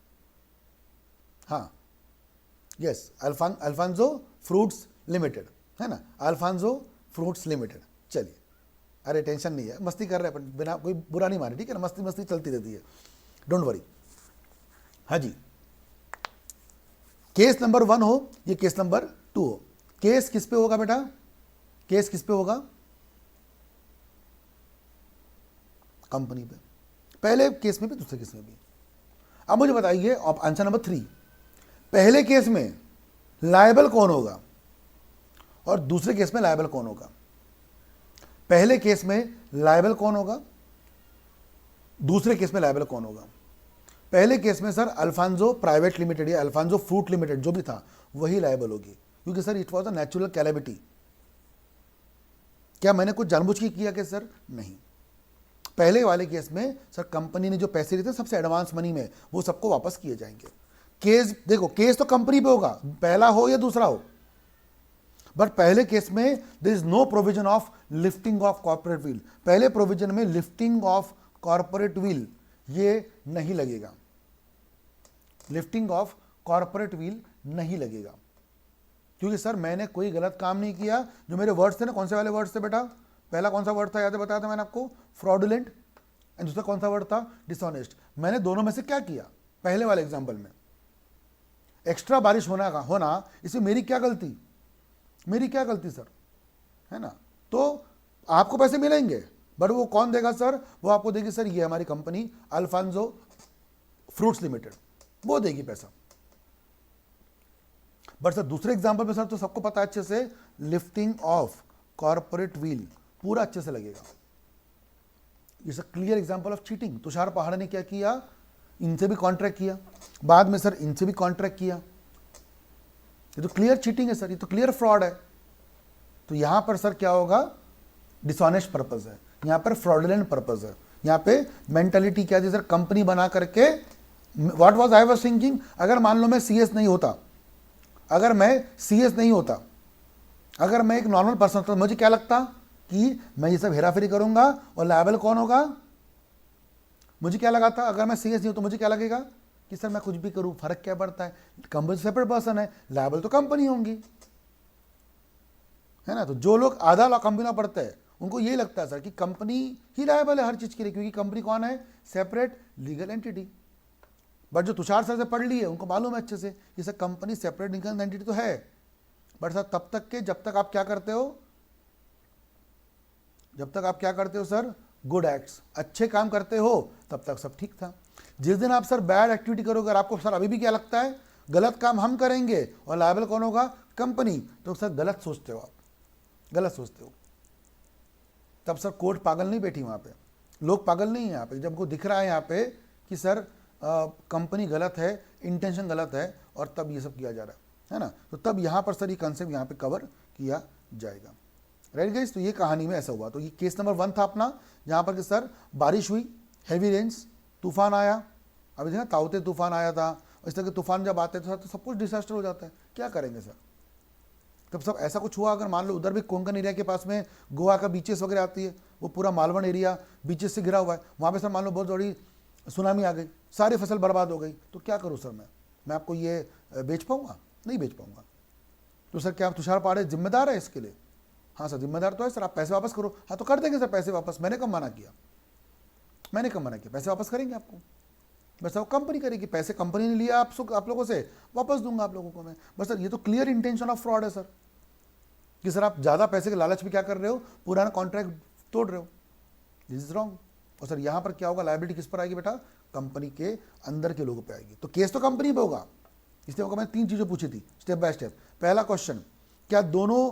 हाँ यस, अल्फांजो फ्रूट्स लिमिटेड, है ना, अल्फांजो फ्रूट्स लिमिटेड। चलिए, अरे टेंशन नहीं है, मस्ती कर रहे हैं, बिना कोई बुरा नहीं माने, ठीक है ना, मस्ती मस्ती चलती रहती है, डोंट वरी। हाँ जी, केस नंबर 1 हो, ये केस नंबर 2 हो। केस किस पे होगा बेटा? केस किस पे होगा? कंपनी पे, पहले केस में भी दूसरे केस में भी। अब मुझे बताइए आंसर नंबर 3, पहले केस में लायबल कौन होगा और दूसरे केस में लायबल कौन होगा? पहले केस में लायबल कौन होगा, दूसरे केस में लायबल कौन होगा? पहले केस में सर अल्फांजो प्राइवेट लिमिटेड या अल्फांजो फ्रूट लिमिटेड जो भी था वही लायबल होगी, क्योंकि sir it was a natural calamity. क्या मैंने कुछ जानबूझ के किया? कि सर नहीं। पहले वाले केस में सर कंपनी ने जो पैसे लिए थे सबसे एडवांस मनी में, वो सबको वापस किए जाएंगे। केस देखो, केस तो कंपनी पे होगा, पहला हो या दूसरा हो, बट पहले केस में there is no provision of lifting of corporate veil. पहले प्रोविजन में लिफ्टिंग ऑफ कॉर्पोरेट व्हील ये नहीं लगेगा, लिफ्टिंग ऑफ कॉर्पोरेट व्हील नहीं लगेगा, क्योंकि सर मैंने कोई गलत काम नहीं किया। जो मेरे वर्ड्स थे ना, कौन से वाले वर्ड्स थे बेटा? पहला कौन सा वर्ड था याद है, बताया था मैंने आपको? फ्रॉडुलेंट। एंड दूसरा कौन सा वर्ड था? डिसऑनेस्ट। मैंने दोनों में से क्या किया? पहले वाले एग्जाम्पल में एक्स्ट्रा बारिश होना इसमें मेरी क्या गलती? मेरी क्या गलती सर, है ना? तो आपको पैसे मिलेंगे, बट वो कौन देगा सर? वो आपको देगी सर ये हमारी कंपनी अल्फांजो फ्रूट्स लिमिटेड, वो देगी पैसा। बट सर दूसरे एग्जाम्पल में सर तो सबको पता है अच्छे से, लिफ्टिंग ऑफ कॉर्पोरेट व्हील पूरा अच्छे से लगेगा। It's a clear example of cheating. Tushar पहाड़ ने क्या किया? इनसे भी कॉन्ट्रैक्ट किया, बाद में सर इनसे भी कॉन्ट्रैक्ट किया। ये तो क्लियर चीटिंग है सर, ये तो क्लियर फ्रॉड है। तो यहां पर सर क्या होगा? डिसऑनेस्ट पर्पज है, यहां पर फ्रॉडुलेंट पर्पज है। यहां पे मेंटालिटी क्या थी सर? कंपनी बना करके, what was I was thinking, अगर मान लो मैं सीएस नहीं होता, अगर मैं सीएस नहीं होता, अगर मैं एक नॉर्मल पर्सन होता, मुझे क्या लगता कि मैं ये सब हेराफेरी करूंगा और लायबल कौन होगा? मुझे क्या लगा था? अगर मैं सीएस नहीं हूं तो मुझे क्या लगेगा कि सर मैं कुछ भी करूं, फर्क क्या पड़ता है, कंपनी सेपरेट पर्सन है, लायबल तो कंपनी होंगी, है ना? तो जो लोग आधा लॉ कंपनी पढ़ते हैं उनको यही लगता है सर कि कंपनी ही लायबल है हर चीज के लिए, क्योंकि कंपनी कौन है? Separate legal entity. बट जो तुषार सर से पढ़ लिए उनको मालूम है अच्छे से कि sir company separate legal entity तो है, बट सर तब तक के जब तक आप क्या करते हो, जब तक आप क्या करते हो सर? गुड एक्ट्स, अच्छे काम करते हो, तब तक सब ठीक था। जिस दिन आप सर बैड एक्टिविटी करोगे, अगर आपको सर अभी भी क्या लगता है गलत काम हम करेंगे और लायबल कौन होगा? कंपनी, तो सर गलत सोचते हो आप, गलत सोचते हो। तब सर कोर्ट पागल नहीं बैठी वहाँ पे, लोग पागल नहीं है यहाँ पे। जब हमको दिख रहा है यहाँ पे कि सर कंपनी गलत है, इंटेंशन गलत है, और तब ये सब किया जा रहा है। है ना। तो तब यहाँ पर सर ये कंसेप्ट यहाँ पे कवर किया जाएगा। राइट गाइस, तो ये कहानी में ऐसा हुआ। तो ये केस नंबर 1 था अपना, जहाँ पर कि सर बारिश हुई, हैवी रेंस, तूफान आया। अभी देखा ताउते तूफान आया था। इस तरह के तूफान जब आते हैं तो सब कुछ डिसास्टर हो जाता है। क्या करेंगे सर? तब सब ऐसा कुछ हुआ, अगर मान लो उधर भी कोंकण एरिया के पास में गोवा का बीचेस वगैरह आती है, वो पूरा मालवण एरिया बीचेस से घिरा हुआ है, वहाँ पे सर मान लो बहुत बड़ी सुनामी आ गई, सारी फसल बर्बाद हो गई, तो क्या करूँ सर? मैं आपको ये बेच पाऊँगा? नहीं बेच पाऊँगा। तो सर क्या तुषार पाड़े जिम्मेदार है इसके लिए? हाँ सर जिम्मेदार तो है सर, आप पैसे वापस करो। हाँ तो कर देंगे सर पैसे वापस, मैंने कब मना किया? मैंने कब मना किया? पैसे वापस करेंगे आपको, बस वो कंपनी करेगी। पैसे कंपनी ने लिया आप लोगों से, वापस दूंगा आप लोगों को मैं। बस सर ये तो क्लियर इंटेंशन ऑफ फ्रॉड है सर, कि सर आप ज़्यादा पैसे के लालच में क्या कर रहे हो, पुराना कॉन्ट्रैक्ट तोड़ रहे हो। This is wrong. और सर यहाँ पर क्या होगा, लायबिलिटी किस पर आएगी बेटा? कंपनी के अंदर के लोगों पे आएगी। तो केस तो कंपनी पे होगा। इसलिए होगा, मैंने 3 चीज़ें पूछी थी स्टेप बाय स्टेप। पहला क्वेश्चन, क्या दोनों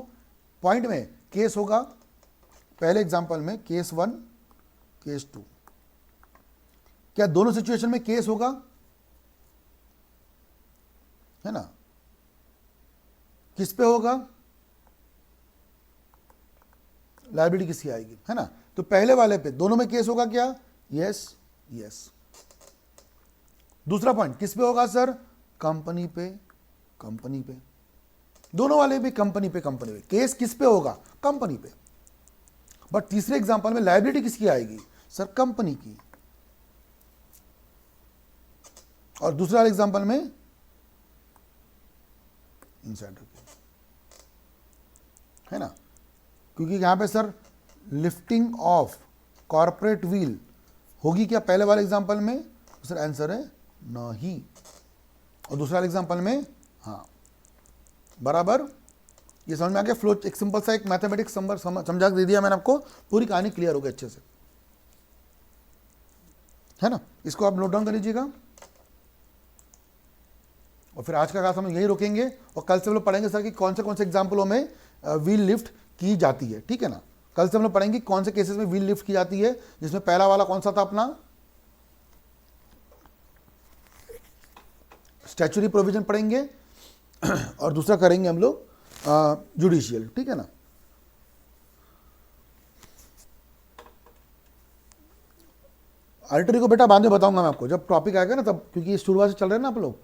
पॉइंट में केस होगा? पहले एग्जाम्पल में केस 1 केस 2, क्या दोनों सिचुएशन में केस होगा? है ना। किस पे होगा? लायबिलिटी किसकी आएगी, है ना। तो पहले वाले पे दोनों में केस होगा क्या? Yes yes. दूसरा पॉइंट किस पे होगा सर? कंपनी पे, कंपनी पे। दोनों वाले भी कंपनी पे, कंपनी पे। केस किस पे होगा? कंपनी पे। बट तीसरे एग्जांपल में लायबिलिटी किसकी आएगी सर? कंपनी की। और दूसरा एग्जांपल में इनसाइडर की, है ना। क्योंकि यहां पे sir lifting of corporate wheel होगी क्या पहले वाले एग्जांपल में? तो सर आंसर है नहीं। और दूसरा वाले एग्जांपल में हाँ। बराबर। ये समझ में आ गया? फ्लो एक सिंपल सा एक मैथमेटिक्स समझा दे दिया मैंने आपको, पूरी कहानी क्लियर हो गई अच्छे से, है ना। इसको आप नोट डाउन कर लीजिएगा। और फिर आज का क्लास हम यही रोकेंगे, और कल से हम लोग पढ़ेंगे सर कि कौन से एग्जाम्पलों में व्हील लिफ्ट की जाती है। ठीक है ना। कल से हम लोग पढ़ेंगे कौन से केसेस में व्हील लिफ्ट की जाती है, जिसमें पहला वाला कौन सा था अपना? स्टैच्यूटरी प्रोविजन पढ़ेंगे, और दूसरा करेंगे हम लोग जुडिशियल। ठीक है ना। अल्टरी को बेटा बाद में बताऊंगा मैं आपको, जब टॉपिक आएगा ना तब, क्योंकि शुरुआत से चल रहे हैं ना आप लोग,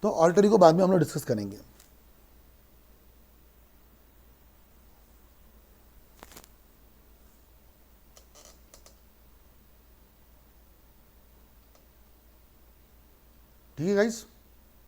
तो अल्टरी को बाद में हम लोग डिस्कस करेंगे। ठीक है गाइस।